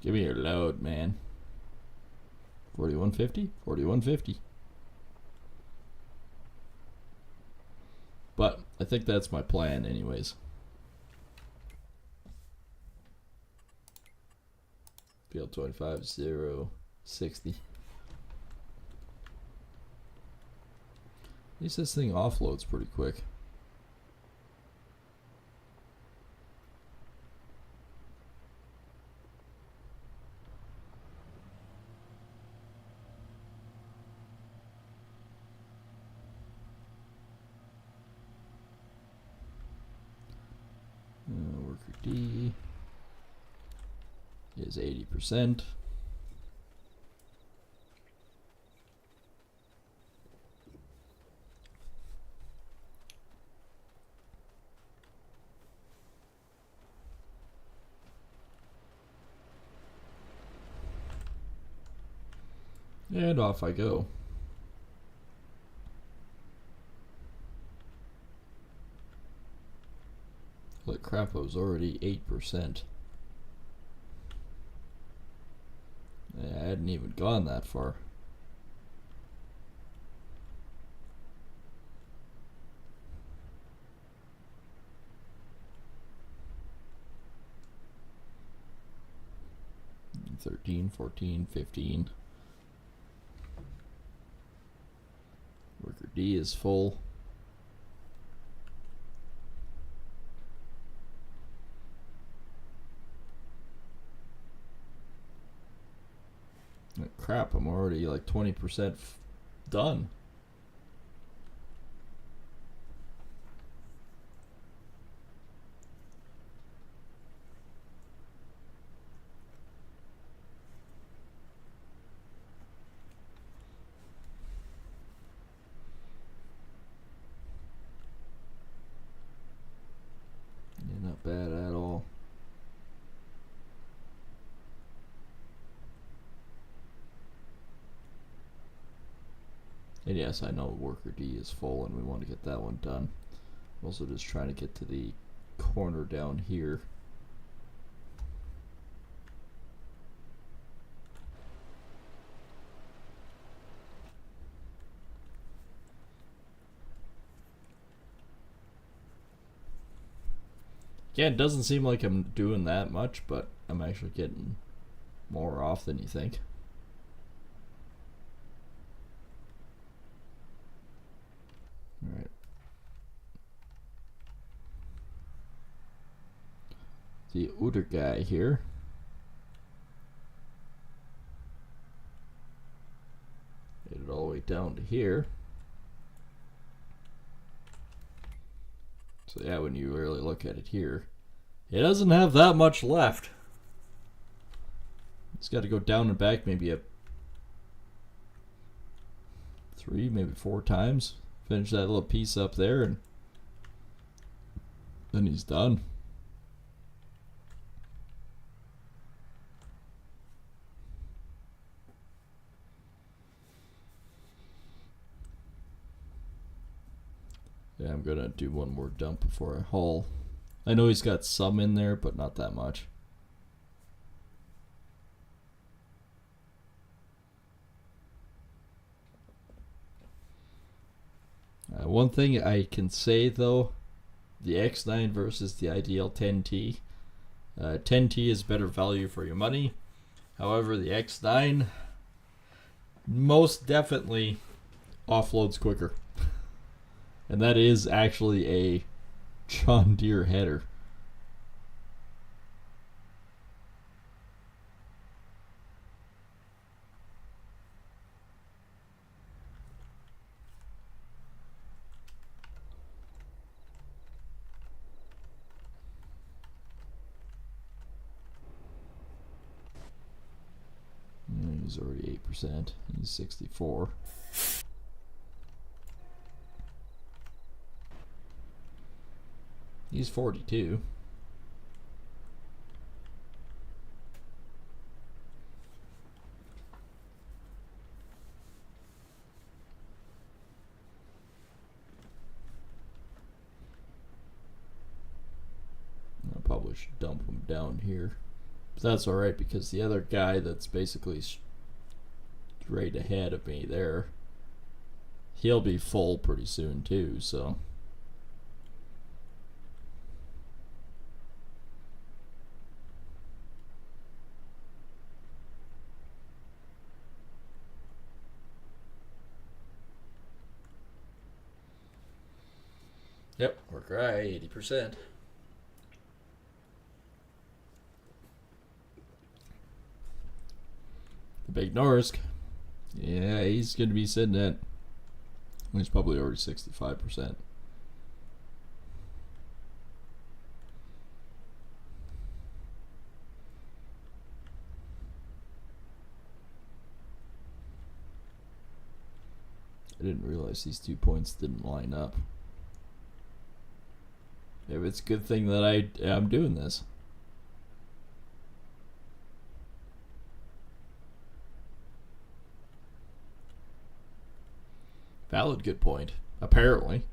Give me your load, man. 4150? 4150. But I think that's my plan anyways. Field 25, 0, 60. At least this thing offloads pretty quick. Worker D is 80%. And off I go. Holy crap, I was already 8%. Yeah, I hadn't even gone that far. $13, $14, $15. Worker D is full. Oh, crap, I'm already like 20% done. not bad at all. And yes, I know worker D is full and we want to get that one done. I'm also just trying to get to the corner down here. Again, it doesn't seem like I'm doing that much, but I'm actually getting more off than you think. Alright. The other guy here. Get it all the way down to here. So yeah, when you really look at it here, it doesn't have that much left. It's got to go down and back maybe 3, maybe 4 times. Finish that little piece up there, and then he's done. Yeah, I'm gonna do one more dump before I haul. I know he's got some in there, but not that much. One thing I can say though, the X9 versus the IDL 10T. 10T is better value for your money. However, the X9 most definitely offloads quicker. And that is actually a John Deere header. He's already 8%. He's 64. He's 42. I probably should dump him down here. But that's alright because the other guy that's basically straight ahead of me there, he'll be full pretty soon too, so. Yep, worker I, 80%. The big Norsk, yeah, he's going to be sitting at, he's probably already 65%. I didn't realize these 2 points didn't line up. Maybe it's a good thing that I'm doing this. Valid good point, apparently.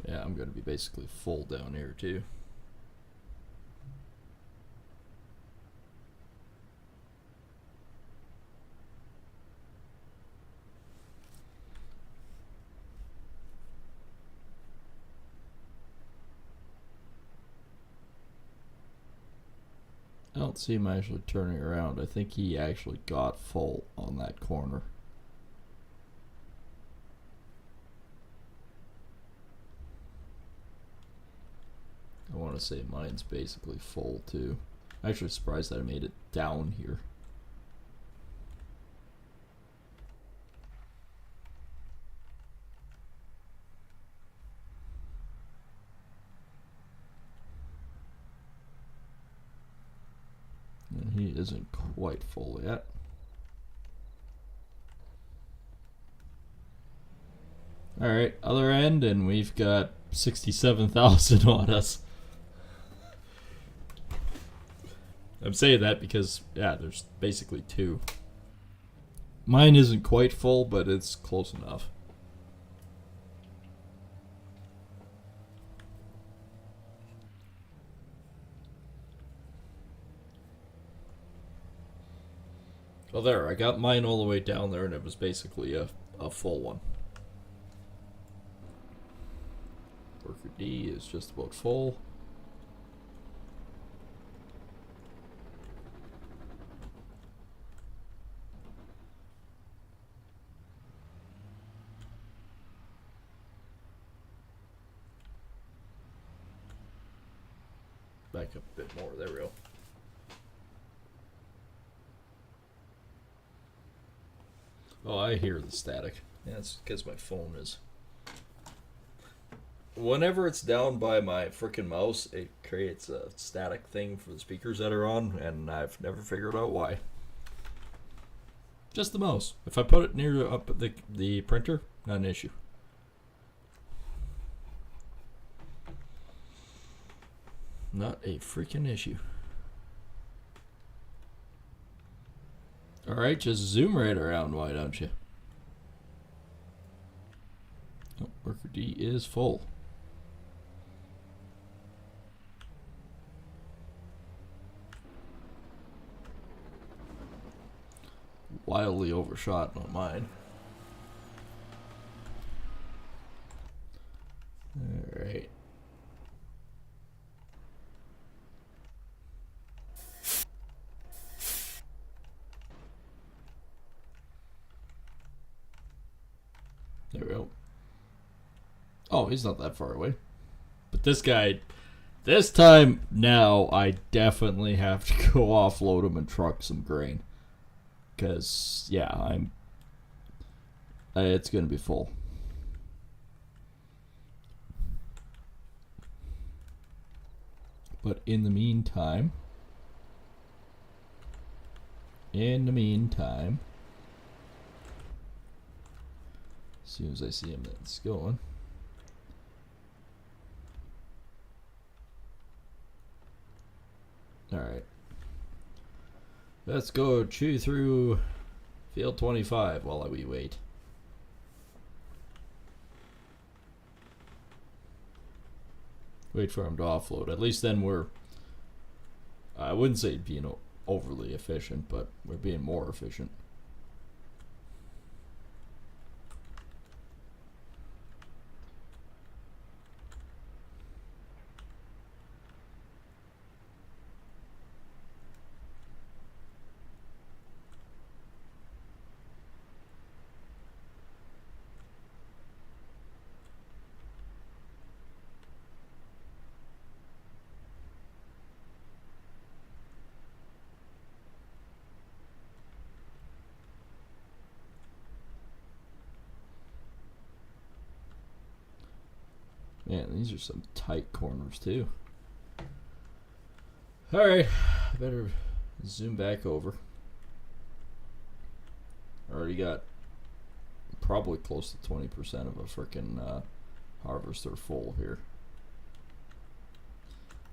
Yeah, I'm going to be basically full down here too. I don't see him actually turning around. I think he actually got full on that corner. I want to say mine's basically full too. I'm actually surprised that I made it down here. And he isn't quite full yet. Alright, other end, and we've got 67,000 on us. I'm saying that because, yeah, there's basically two. Mine isn't quite full, but it's close enough. Well, there, I got mine all the way down there, and it was basically a full one. Worker D is just about full. Back up a bit more, there we go. Oh, I hear the static. Yeah, it's because my phone is... Whenever it's down by my frickin' mouse, it creates a static thing for the speakers that are on, and I've never figured out why. Just the mouse. If I put it near up the printer, not an issue. Not a freaking issue. Alright, just zoom right around, why don't you? Oh, worker D is full. Wildly overshot on mine. Alright. There we go. Oh, he's not that far away. But this guy, this time now, I definitely have to go offload him and truck some grain. Because, yeah, it's going to be full. But in the meantime, as soon as I see him, that's going. Alright. Let's go chew through field 25 while we wait. Wait for him to offload. At least then we're, I wouldn't say being overly efficient, but we're being more efficient. Man, these are some tight corners too. Alright, I better zoom back over. Already got probably close to 20% of a frickin' harvester full here.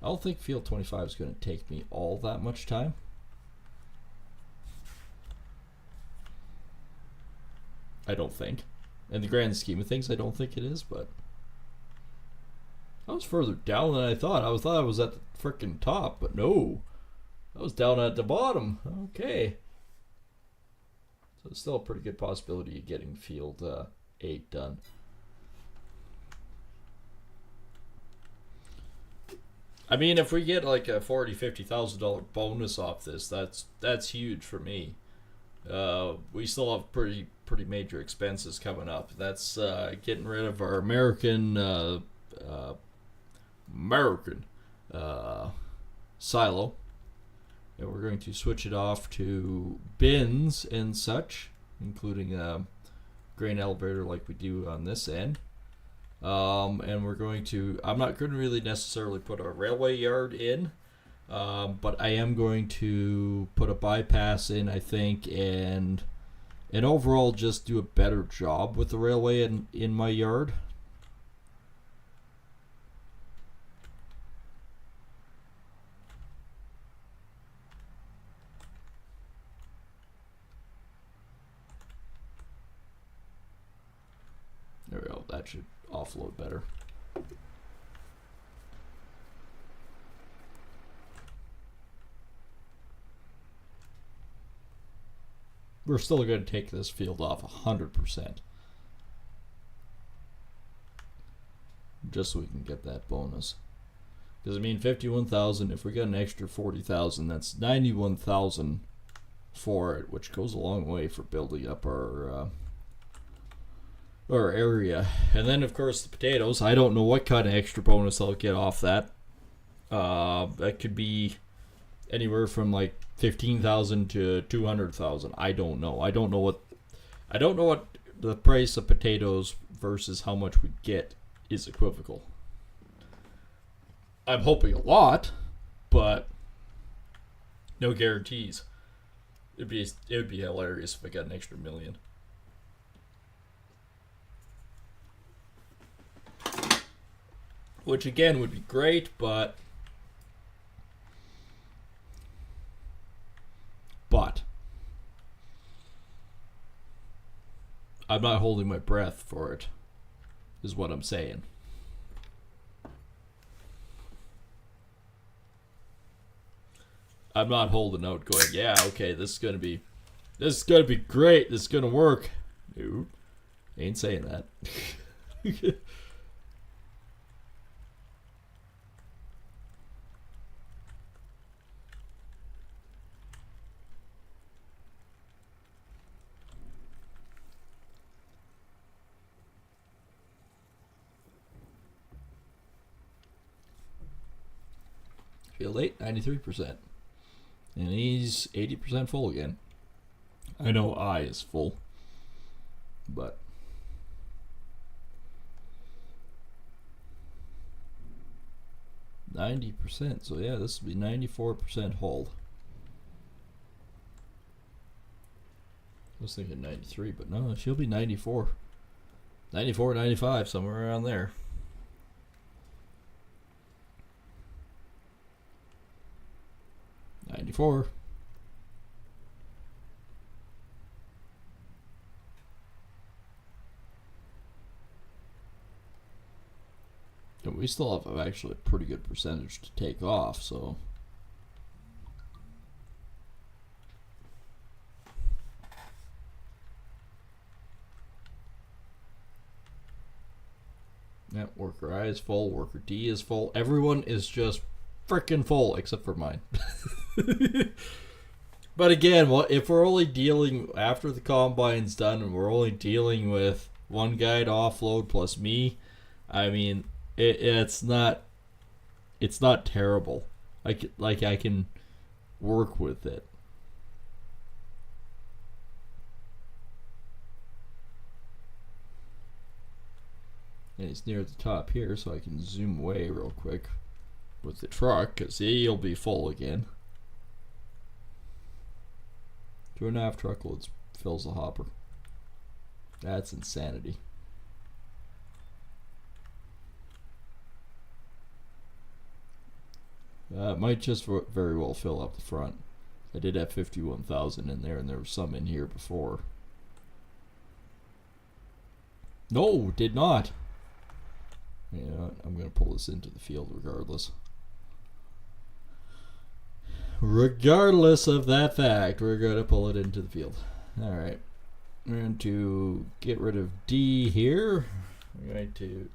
I don't think field 25 is going to take me all that much time. I don't think. In the grand scheme of things, I don't think it is, but I was further down than I thought. I thought I was at the frickin' top, but no. I was down at the bottom. Okay. So it's still a pretty good possibility of getting field 8 done. I mean, if we get like a $40,000-$50,000 bonus off this, that's huge for me. We still have pretty major expenses coming up. That's getting rid of our American silo, and we're going to switch it off to bins and such, including a grain elevator like we do on this end. And we're going to. I'm not going to really necessarily put a railway yard in. But I am going to put a bypass in, I think, and overall just do a better job with the railway in my yard. There we go. That should offload better. We're still going to take this field off 100%. Just so we can get that bonus. Because, I mean, 51,000, if we got an extra 40,000, that's 91,000 for it, which goes a long way for building up our area. And then, of course, the potatoes. I don't know what kind of extra bonus I'll get off that. That could be anywhere from like 15,000 to 200,000. I don't know. I don't know what the price of potatoes versus how much we get is equivocal. I'm hoping a lot, but no guarantees. It would be hilarious if I got an extra million. Which again would be great, but I'm not holding my breath for it, is what I'm saying. I'm not holding out going, yeah, okay, this is gonna be great, this is gonna work. No, ain't saying that. Feel late, 93%. And he's 80% full again. I know I is full, but %. So yeah, this will be 94% hold. I was thinking 93, but no, she'll be 94. 94, 95, somewhere around there. $94. And we still have actually a pretty good percentage to take off, so yeah, worker I is full, worker D is full. Everyone is just freaking full except for mine. But again, if we're only dealing after the combine's done and we're only dealing with one guy to offload plus me, I mean, it's not terrible. I can work with it. And it's near the top here, so I can zoom away real quick with the truck, because he'll be full again. 2.5 truckloads fills the hopper. That's insanity. It might just very well fill up the front. I did have 51,000 in there, and there was some in here before. No, did not. You know what? I'm going to pull this into the field regardless. Regardless of that fact, we're going to pull it into the field. Alright. We're going to get rid of D here. We're going to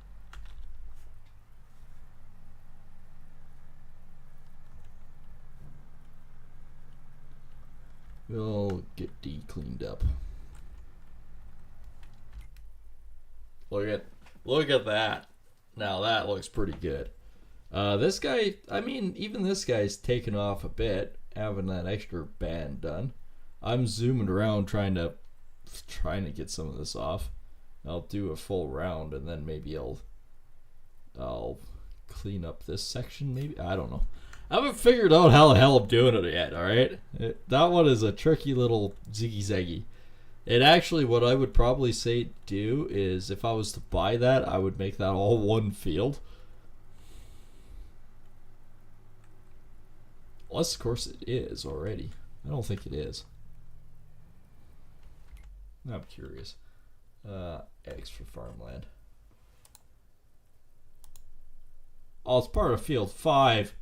We'll get D cleaned up. Look at that. Now that looks pretty good. This guy, I mean, even this guy's taken off a bit, having that extra band done. I'm zooming around trying to get some of this off. I'll do a full round and then maybe I'll clean up this section. Maybe, I don't know. I haven't figured out how the hell I'm doing it yet. All right, that one is a tricky little ziggy zaggy. And actually, what I would probably say do is, if I was to buy that, I would make that all one field. Unless, of course, it is already. I don't think it is. I'm curious. X for farmland. Oh, it's part of field 5.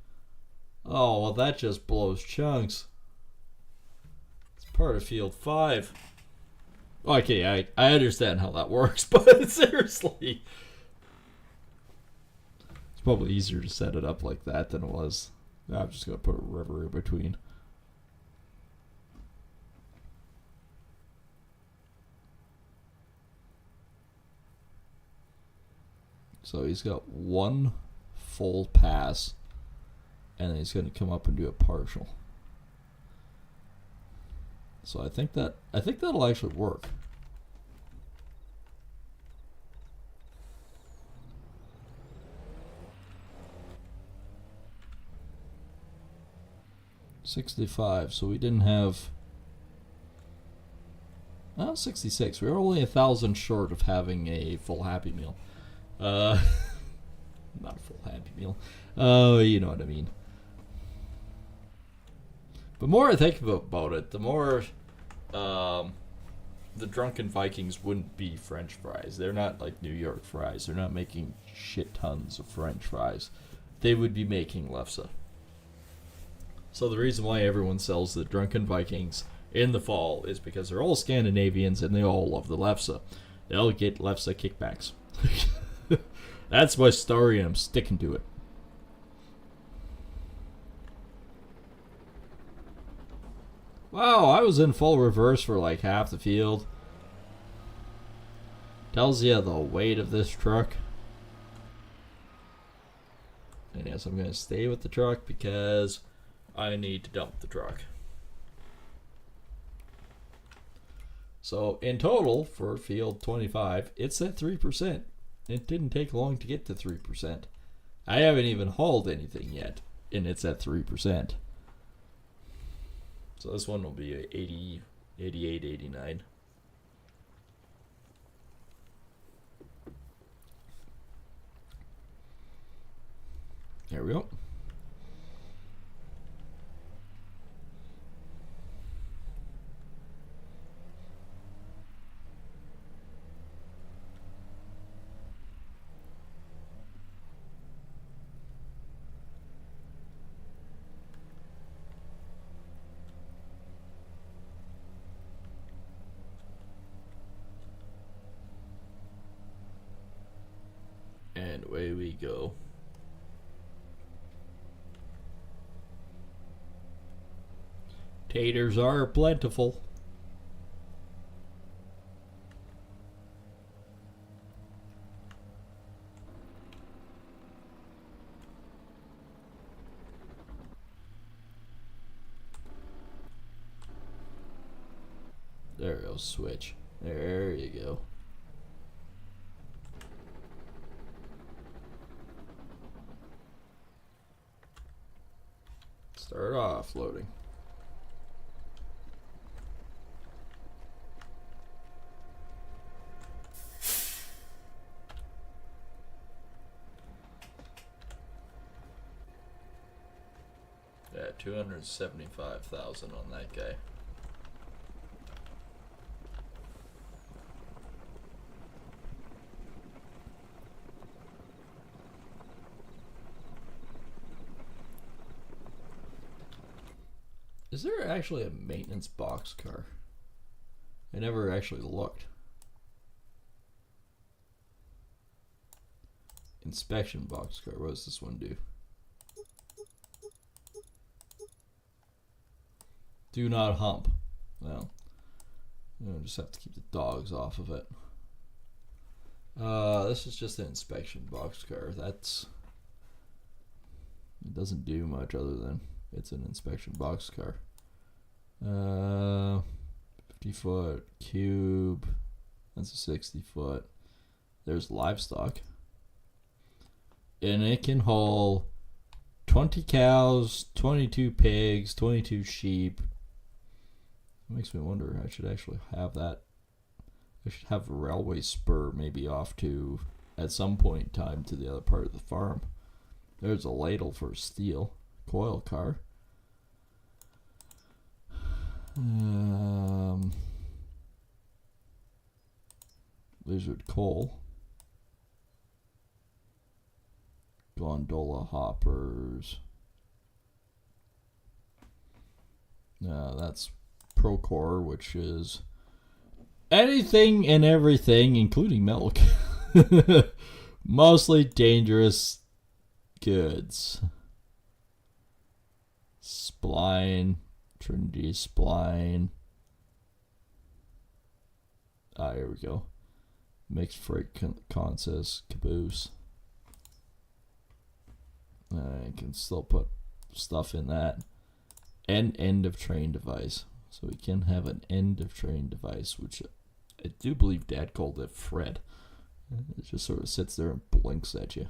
Oh, well, that just blows chunks. It's part of field 5. Okay, I understand how that works, but seriously. It's probably easier to set it up like that than it was. I'm just going to put a river in between. So he's got one full pass, and then he's going to come up and do a partial. So I think that'll actually work. $65. So we didn't have. 66. We were only 1,000 short of having a full Happy Meal. Not a full Happy Meal. You know what I mean. The more I think about it, the more the drunken Vikings wouldn't be French fries. They're not like New York fries. They're not making shit tons of French fries. They would be making lefse. So the reason why everyone sells the drunken Vikings in the fall is because they're all Scandinavians and they all love the lefse. They'll get lefse kickbacks. That's my story and I'm sticking to it. Wow, I was in full reverse for like half the field. Tells you the weight of this truck. And yes, I'm going to stay with the truck because I need to dump the truck. So in total for field 25, it's at 3%. It didn't take long to get to 3%. I haven't even hauled anything yet, and it's at 3%. So this one will be 80, 88, 89. There we go. And away we go. Taters are plentiful. There goes switch. There you go. Start off loading. Yeah, 275,000 on that guy. Is there actually a maintenance box car? I never actually looked. Inspection box car. What does this one do? Do not hump. Well, I'll just have to keep the dogs off of it. This is just an inspection boxcar. It doesn't do much other than it's an inspection boxcar. 50-foot cube. That's a 60-foot. There's livestock. And it can haul 20 cows, 22 pigs, 22 sheep. It makes me wonder, I should actually have that. I should have a railway spur maybe off to, at some point in time, to the other part of the farm. There's a ladle for steel. Coil car. Lizard coal. Gondola hoppers. That's Procore, which is anything and everything, including milk. Mostly dangerous goods. Spline. Trinity spline. Here we go. Mixed freight consist caboose. I can still put stuff in that. And end of train device. So we can have an end of train device, which I do believe Dad called it Fred. It just sort of sits there and blinks at you.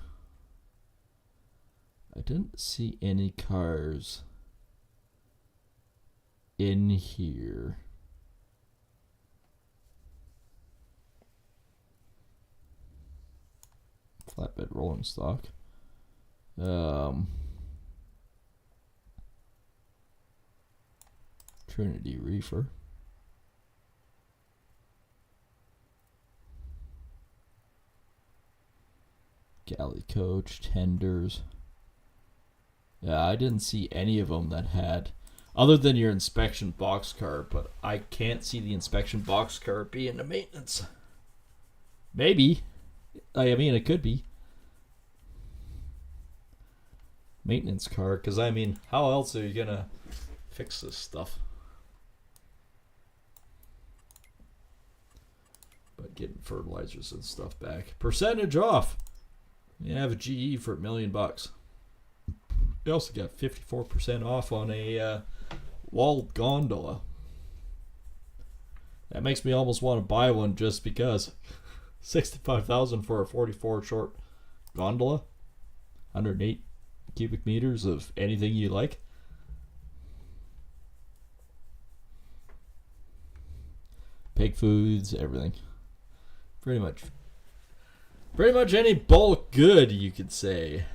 I didn't see any cars in here. Flatbed rolling stock. Trinity reefer. Galley coach, tenders. Yeah, I didn't see any of them that had, other than your inspection boxcar, but I can't see the inspection boxcar being a maintenance. Maybe. I mean, it could be. Maintenance car, because I mean, how else are you gonna fix this stuff? But getting fertilizers and stuff back. Percentage off. You have a GE for $1 million. You also got 54% off on a walled gondola. That makes me almost want to buy one just because. $65,000 for a 44 short gondola. 108 cubic meters of anything you like. Pig foods, everything. Pretty much any bulk good, you could say.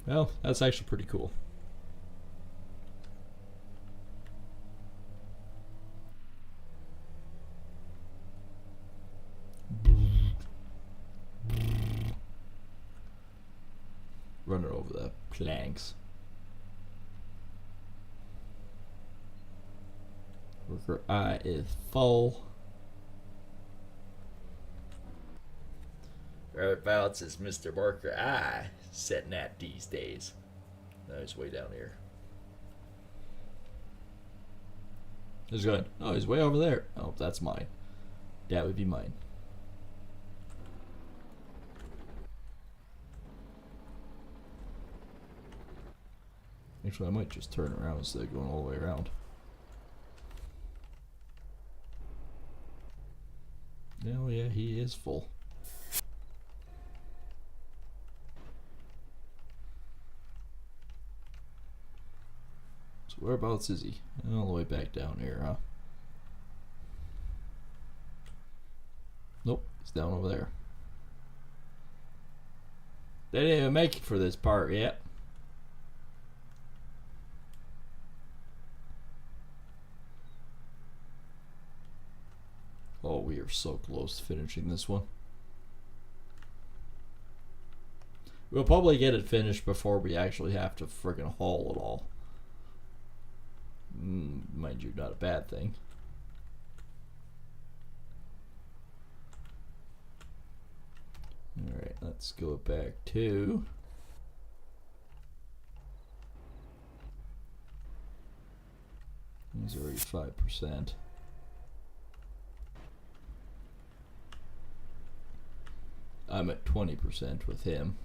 Well, that's actually pretty cool. Running over the planks. Worker eye is full. Whereabouts is Mr. Worker eye setting at these days? No, he's way down here. He's going. Oh, he's way over there. Oh, that's mine. That would be mine. Actually, I might just turn around instead of going all the way around. Oh yeah, he is full. So whereabouts is he? All the way back down here, huh? Nope, he's down over there. They didn't even make it for this part yet. Oh, we are so close to finishing this one. We'll probably get it finished before we actually have to friggin' haul it all. Mind you, not a bad thing. Alright, let's go back to... He's already 5%. I'm at 20% with him.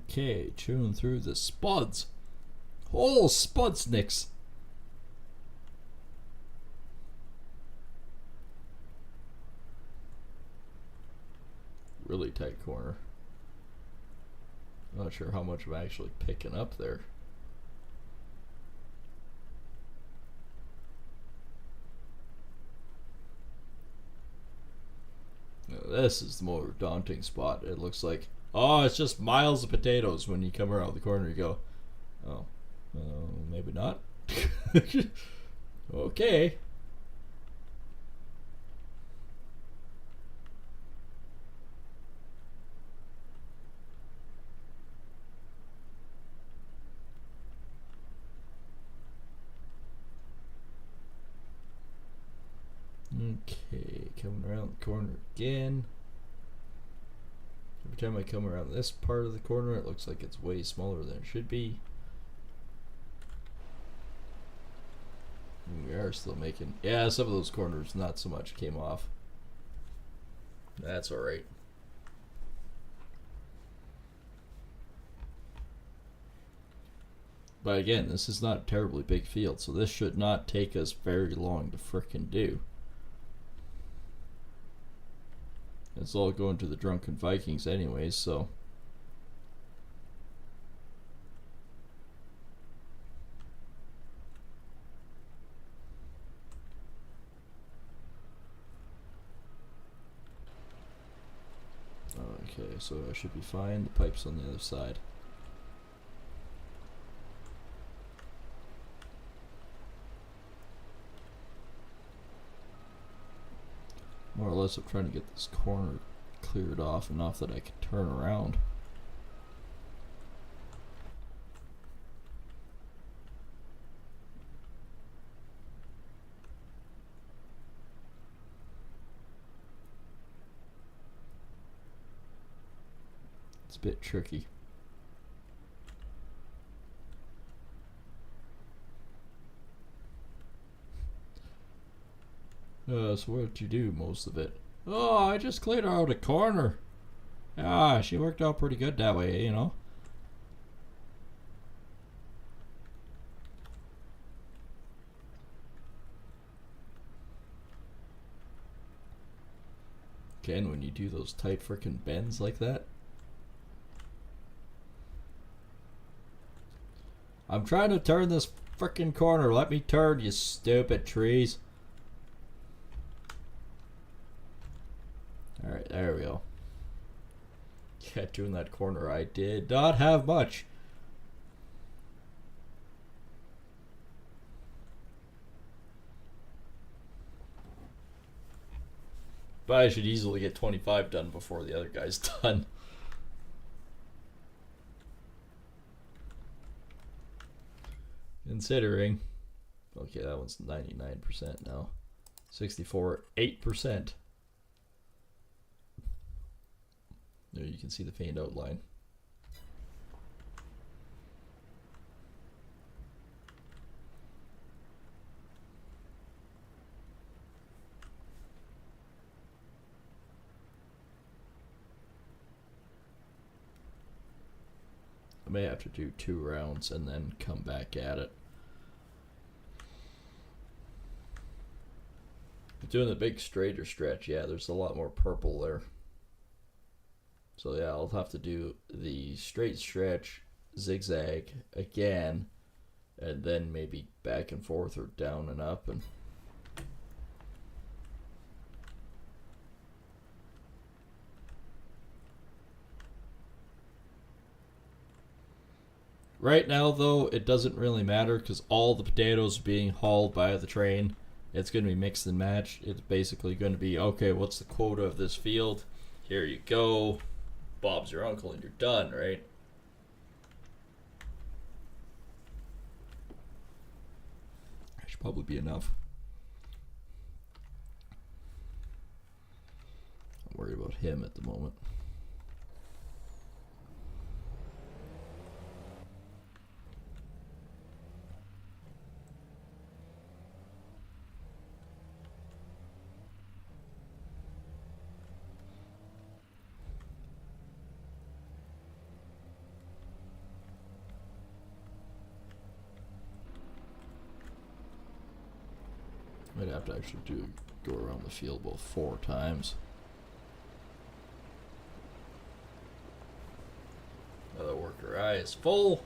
Okay, chewing through the spuds. Whole spudsnicks. Really tight corner. Not sure how much I'm actually picking up there. Now, this is the more daunting spot. It looks like, oh, it's just miles of potatoes. When you come around the corner, you go, oh, maybe not. Okay. Okay, coming around the corner again. Every time I come around this part of the corner, it looks like it's way smaller than it should be. We are still making... Yeah, some of those corners, not so much, came off. That's alright. But again, this is not a terribly big field, so this should not take us very long to frickin' do. It's all going to the Drunken Vikings anyways, so... Okay, so I should be fine. The pipe's on the other side. More or less I'm trying to get this corner cleared off enough that I can turn around. It's a bit tricky. So what did you do most of it? Oh, I just cleared out a corner. Ah, she worked out pretty good that way, you know. Again, when you do those tight frickin' bends like that. I'm trying to turn this frickin' corner. Let me turn, you stupid trees. Alright, there we go. Yeah, doing that corner, I did not have much. But I should easily get 25 done before the other guy's done. Considering. Okay, that one's 99% now. 64, 8%. There you can see the faint outline. I may have to do 2 rounds and then come back at it. But doing the big straighter stretch, yeah, there's a lot more purple there. So yeah, I'll have to do the straight stretch, zigzag again, and then maybe back and forth or down and up. And Right now, though, it doesn't really matter because all the potatoes are being hauled by the train. It's going to be mixed and matched. It's basically going to be, okay, what's the quota of this field? Here you go. Bob's your uncle and you're done, right? That should probably be enough. I'm worried about him at the moment. Might have to actually go around the field about 4 times. Another worker eye is full.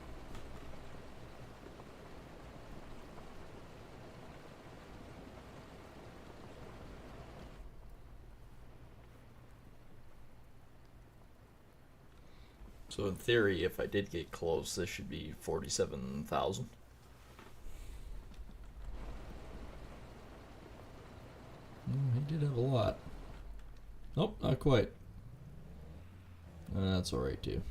So in theory, if I did get close, this should be 47,000. He did have a lot. Nope, not quite. That's alright too.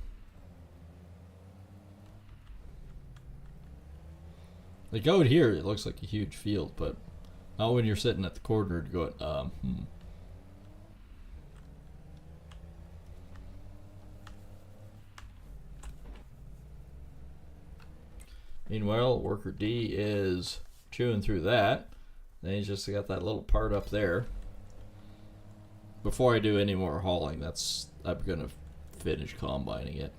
Like out here, it looks like a huge field, but not when you're sitting at the corner going, Meanwhile, worker D is chewing through that. Then he's just got that little part up there. Before I do any more hauling, I'm gonna finish combining it.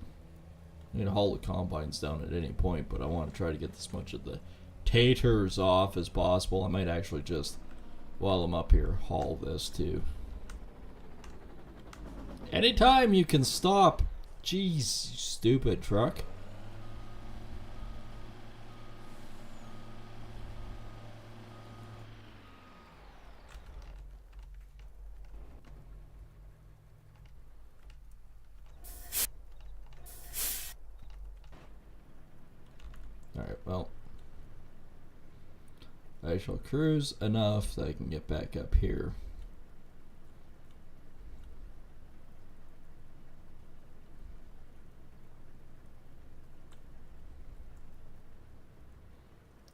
I'm gonna haul the combines down at any point, but I want to try to get as much of the taters off as possible. I might actually just, while I'm up here, haul this too. Anytime you can stop. Jeez, you stupid truck. Alright, well, I shall cruise enough that I can get back up here.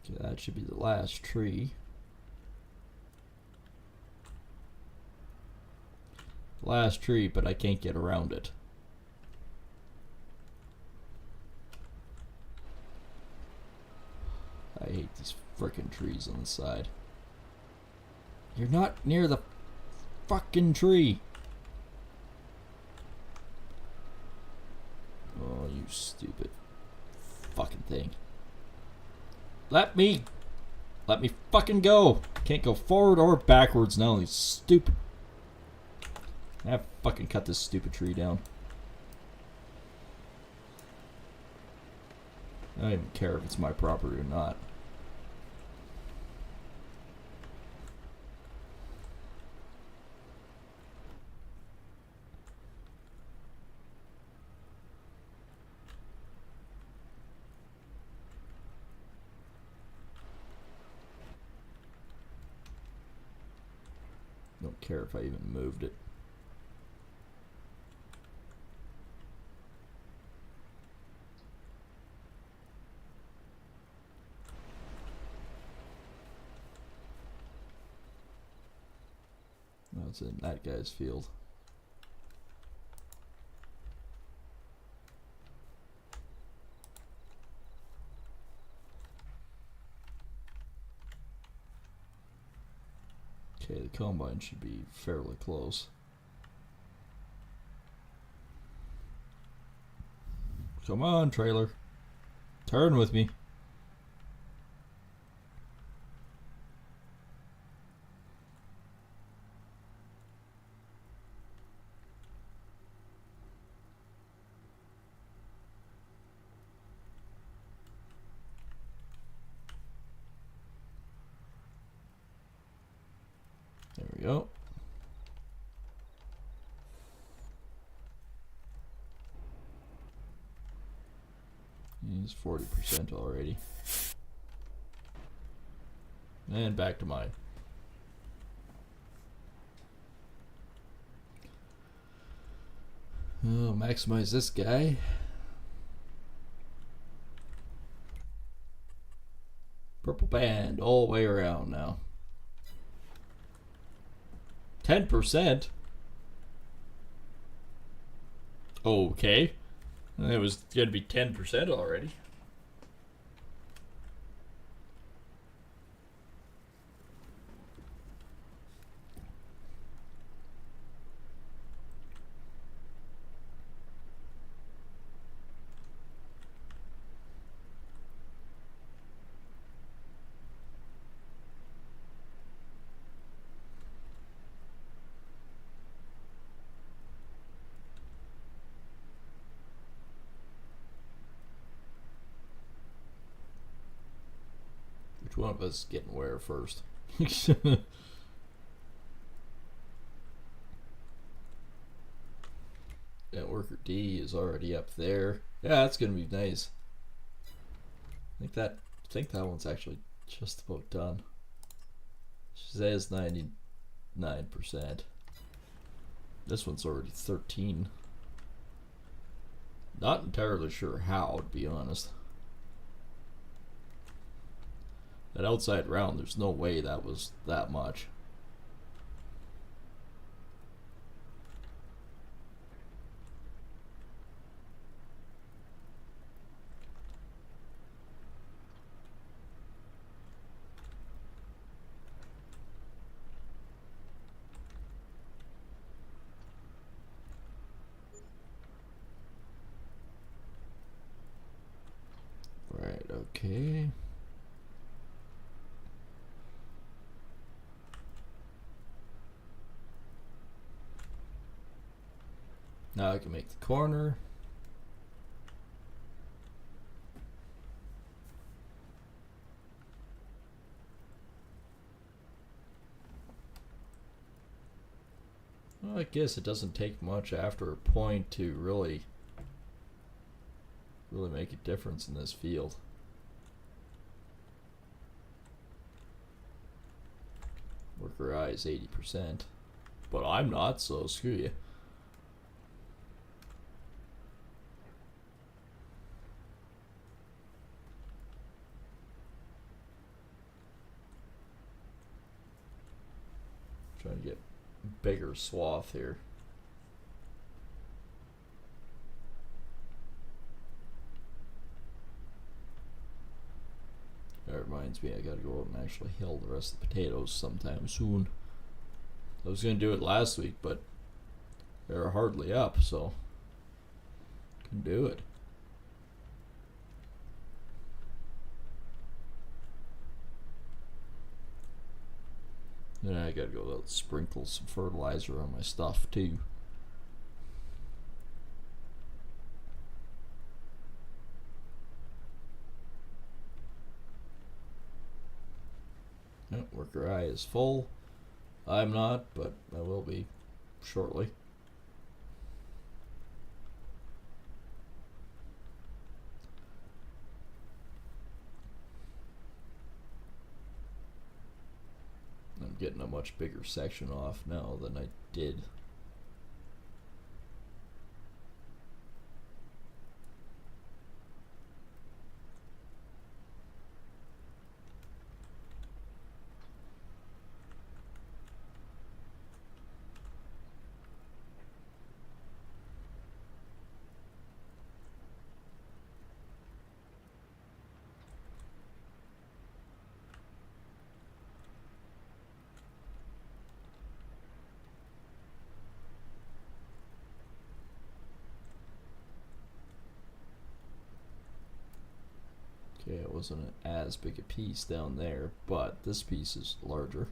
Okay, that should be the last tree. Last tree, but I can't get around it. I hate these frickin' trees on the side. You're not near the fucking tree. Oh, you stupid fucking thing. Let me fucking go. Can't go forward or backwards now. These stupid. I have to fucking cut this stupid tree down. I don't even care if it's my property or not. Don't care if I even moved it. No, it's in that guy's field. Okay, the combine should be fairly close. Come on, trailer. Turn with me. There we go. He's 40% already. And back to mine. Oh, maximize this guy. Purple band all the way around now. 10%? Okay. It was going to be 10% already. Which one of us is getting where first? That worker D is already up there. Yeah, that's gonna be nice. I think that one's actually just about done. She says 99%. This one's already 13. Not entirely sure how, to be honest. That outside round, there's no way that was that much. Right, okay. Now I can make the corner. Well, I guess it doesn't take much after a point to really make a difference in this field. Worker I is 80%, but I'm not, so screw you. Trying to get bigger swath here. That reminds me, I gotta go out and actually hill the rest of the potatoes sometime soon. I was gonna do it last week, but they're hardly up, so couldn't do it. Then I gotta go out and sprinkle some fertilizer on my stuff too. Oh, worker I is full. I'm not, but I will be shortly. I'm getting a much bigger section off now than I did. Okay, it wasn't as big a piece down there, but this piece is larger.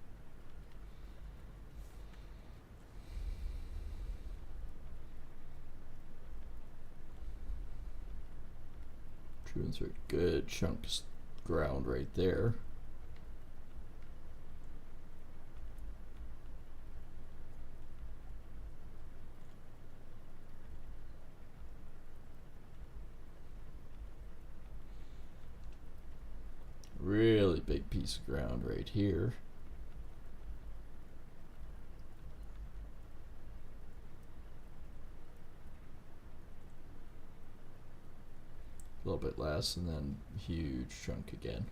Chewing through a good chunk of ground right there. piece of ground right here. A little bit less, and then huge chunk again.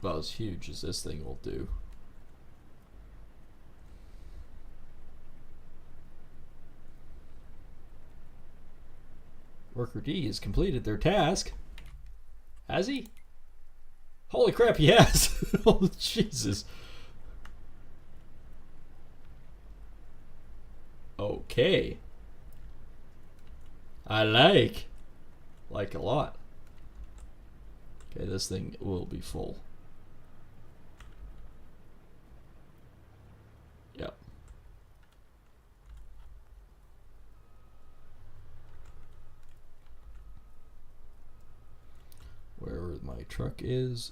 About as huge as this thing will do. Worker D has completed their task. Has he? Holy crap, he has! Oh, Jesus. Okay. I like a lot. Okay, this thing will be full. Yep. Wherever my truck is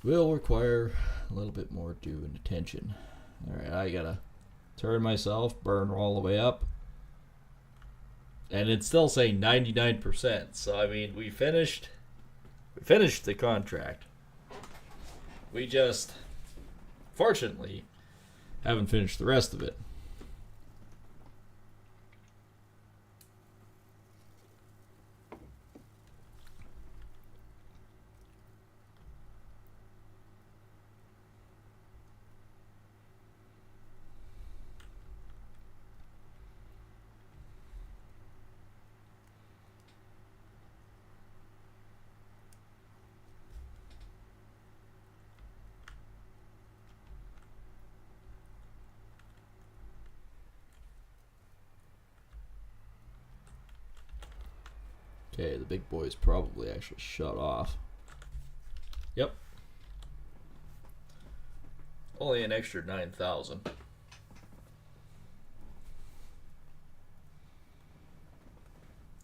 will require a little bit more due and attention. Alright, I gotta turn myself, burn all the way up. And it's still saying 99%. So I mean, we finished the contract. We just, fortunately, haven't finished the rest of it. Okay, the big boy's probably actually shut off. Yep. Only an extra 9,000.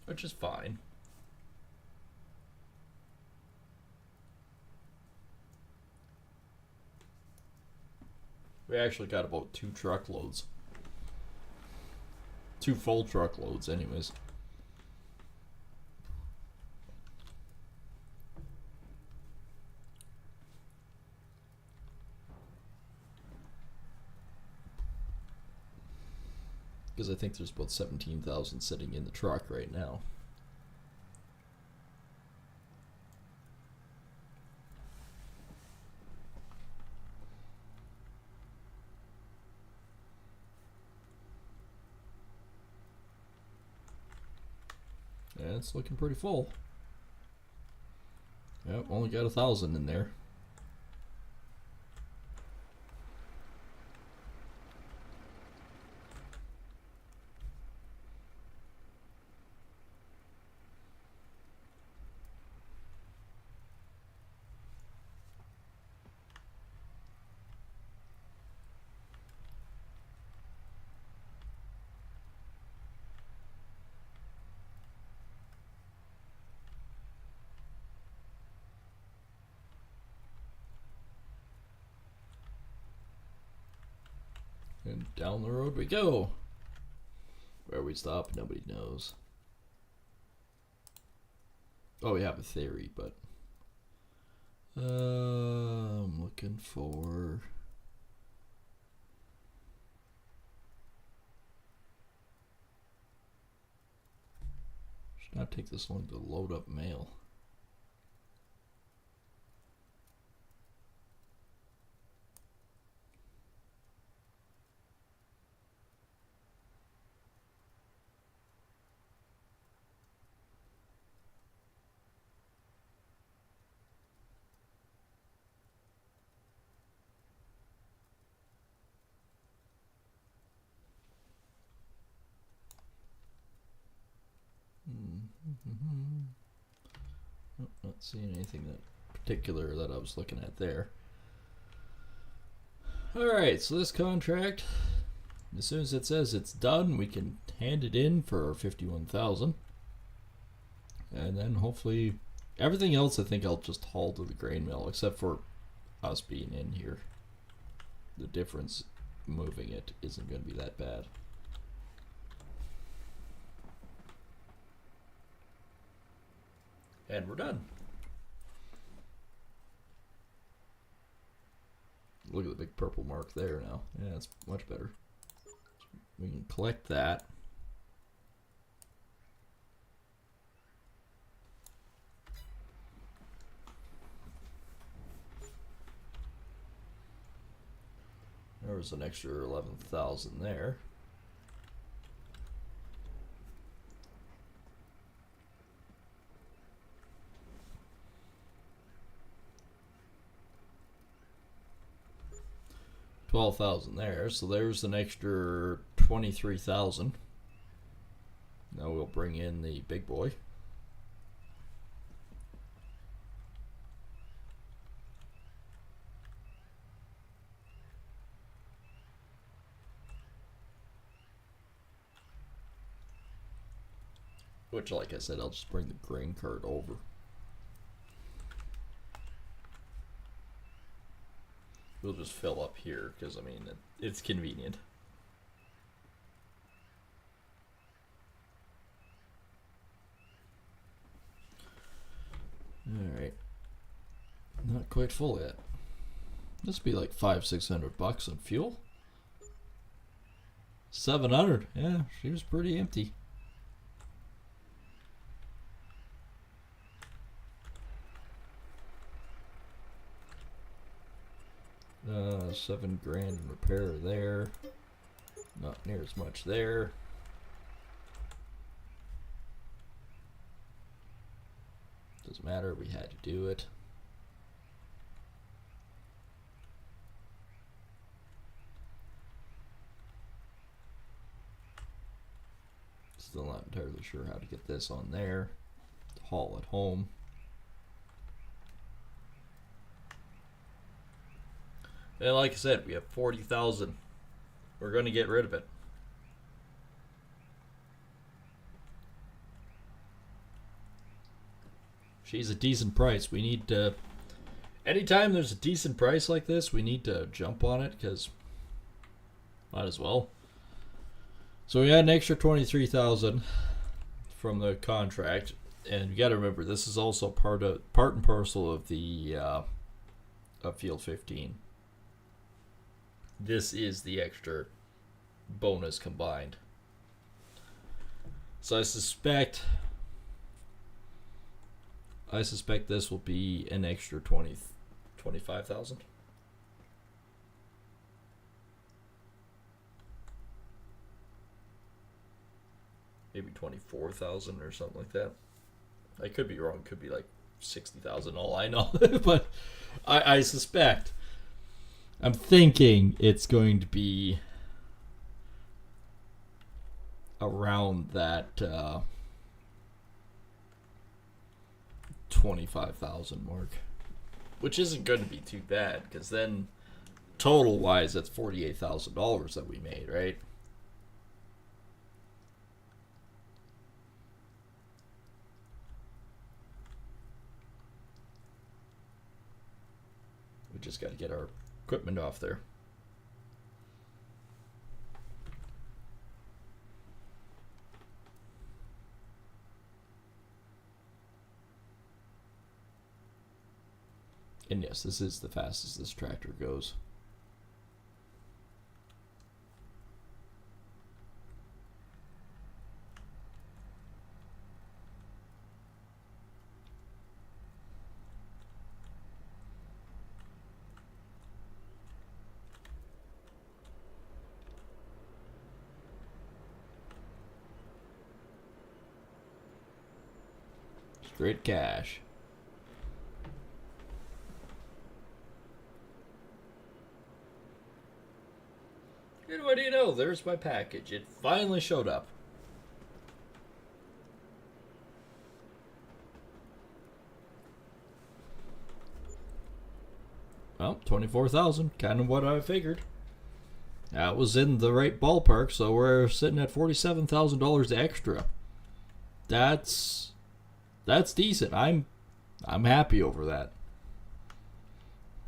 Which is fine. We actually got about 2 truckloads. 2 full truckloads anyways. Because I think there's about 17,000 sitting in the truck right now. Yeah, it's looking pretty full. Yep, only got 1,000 in there. And down the road we go. Where we stop, nobody knows. Oh, we have a theory, but I'm looking for. Should not take this long to load up mail. Oh, not seeing anything that particular that I was looking at there. Alright, so this contract, as soon as it says it's done, we can hand it in for 51,000. And then hopefully everything else I think I'll just haul to the grain mill, except for us being in here. The difference moving it isn't going to be that bad. And we're done. Look at the big purple mark there now. Yeah, it's much better. We can collect that. There was an extra 11,000 there. $12,000 there, so there's an extra 23,000. Now we'll bring in the big boy. Which, like I said, I'll just bring the grain cart over. We'll just fill up here because, I mean, it's convenient. Alright. Not quite full yet. This would be like $500-600 on fuel. 700. Yeah, she was pretty empty. $7 grand in repair there. Not near as much there. Doesn't matter, we had to do it. Still not entirely sure how to get this on there. Haul it home. And like I said, we have 40,000. We're going to get rid of it. She's a decent price. We need to... Anytime there's a decent price like this, we need to jump on it, because might as well. So we had an extra 23,000 from the contract. And you got to remember, this is also part and parcel of the of Field 15. This is the extra bonus combined. So I suspect this will be an extra 25,000. Maybe 24,000 or something like that. I could be wrong. Could be like 60,000. All I know, but I suspect. I'm thinking it's going to be around that 25,000 mark, which isn't going to be too bad, because then total wise that's $48,000 that we made, right? We just got to get our equipment off there. And yes, this is the fastest this tractor goes. Straight cash. And what do you know? There's my package. It finally showed up. Well, 24,000, kind of what I figured. That was in the right ballpark, so we're sitting at $47,000 extra. That's decent. I'm happy over that.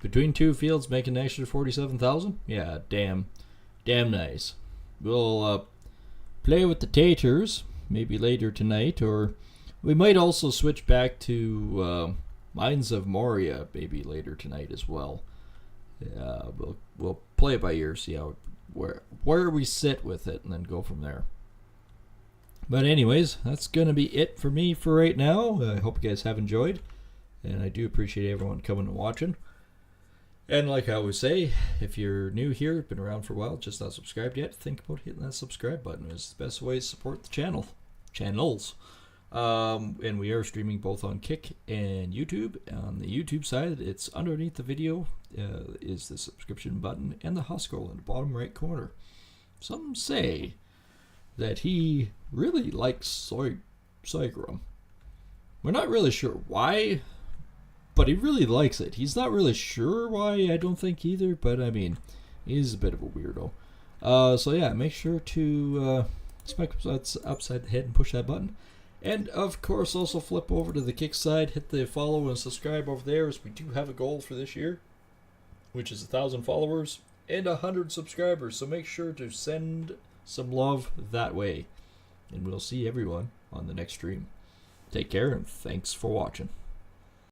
Between two fields making an extra 47,000? Yeah, damn nice. We'll play with the taters maybe later tonight, or We might also switch back to Mines of Moria maybe later tonight as well. We'll play it by ear, see how where we sit with it, and then go from there. But anyways, that's gonna be it for me for right now. I hope you guys have enjoyed, and I do appreciate everyone coming and watching. And like I always say, if you're new here, been around for a while, just not subscribed yet, think about hitting that subscribe button. It's the best way to support the channels. And we are streaming both on Kick and YouTube. On the YouTube side, it's underneath the video is the subscription button and the Huskell in the bottom right corner. Some say that he really likes Soygrum. We're not really sure why, but he really likes it. He's not really sure why, I don't think either, but I mean, he's a bit of a weirdo. So yeah, make sure to smack upside the head and push that button. And of course, also flip over to the Kick side, hit the follow and subscribe over there, as we do have a goal for this year, which is 1,000 followers and 100 subscribers. So make sure to send some love that way. And we'll see everyone on the next stream. Take care, and thanks for watching.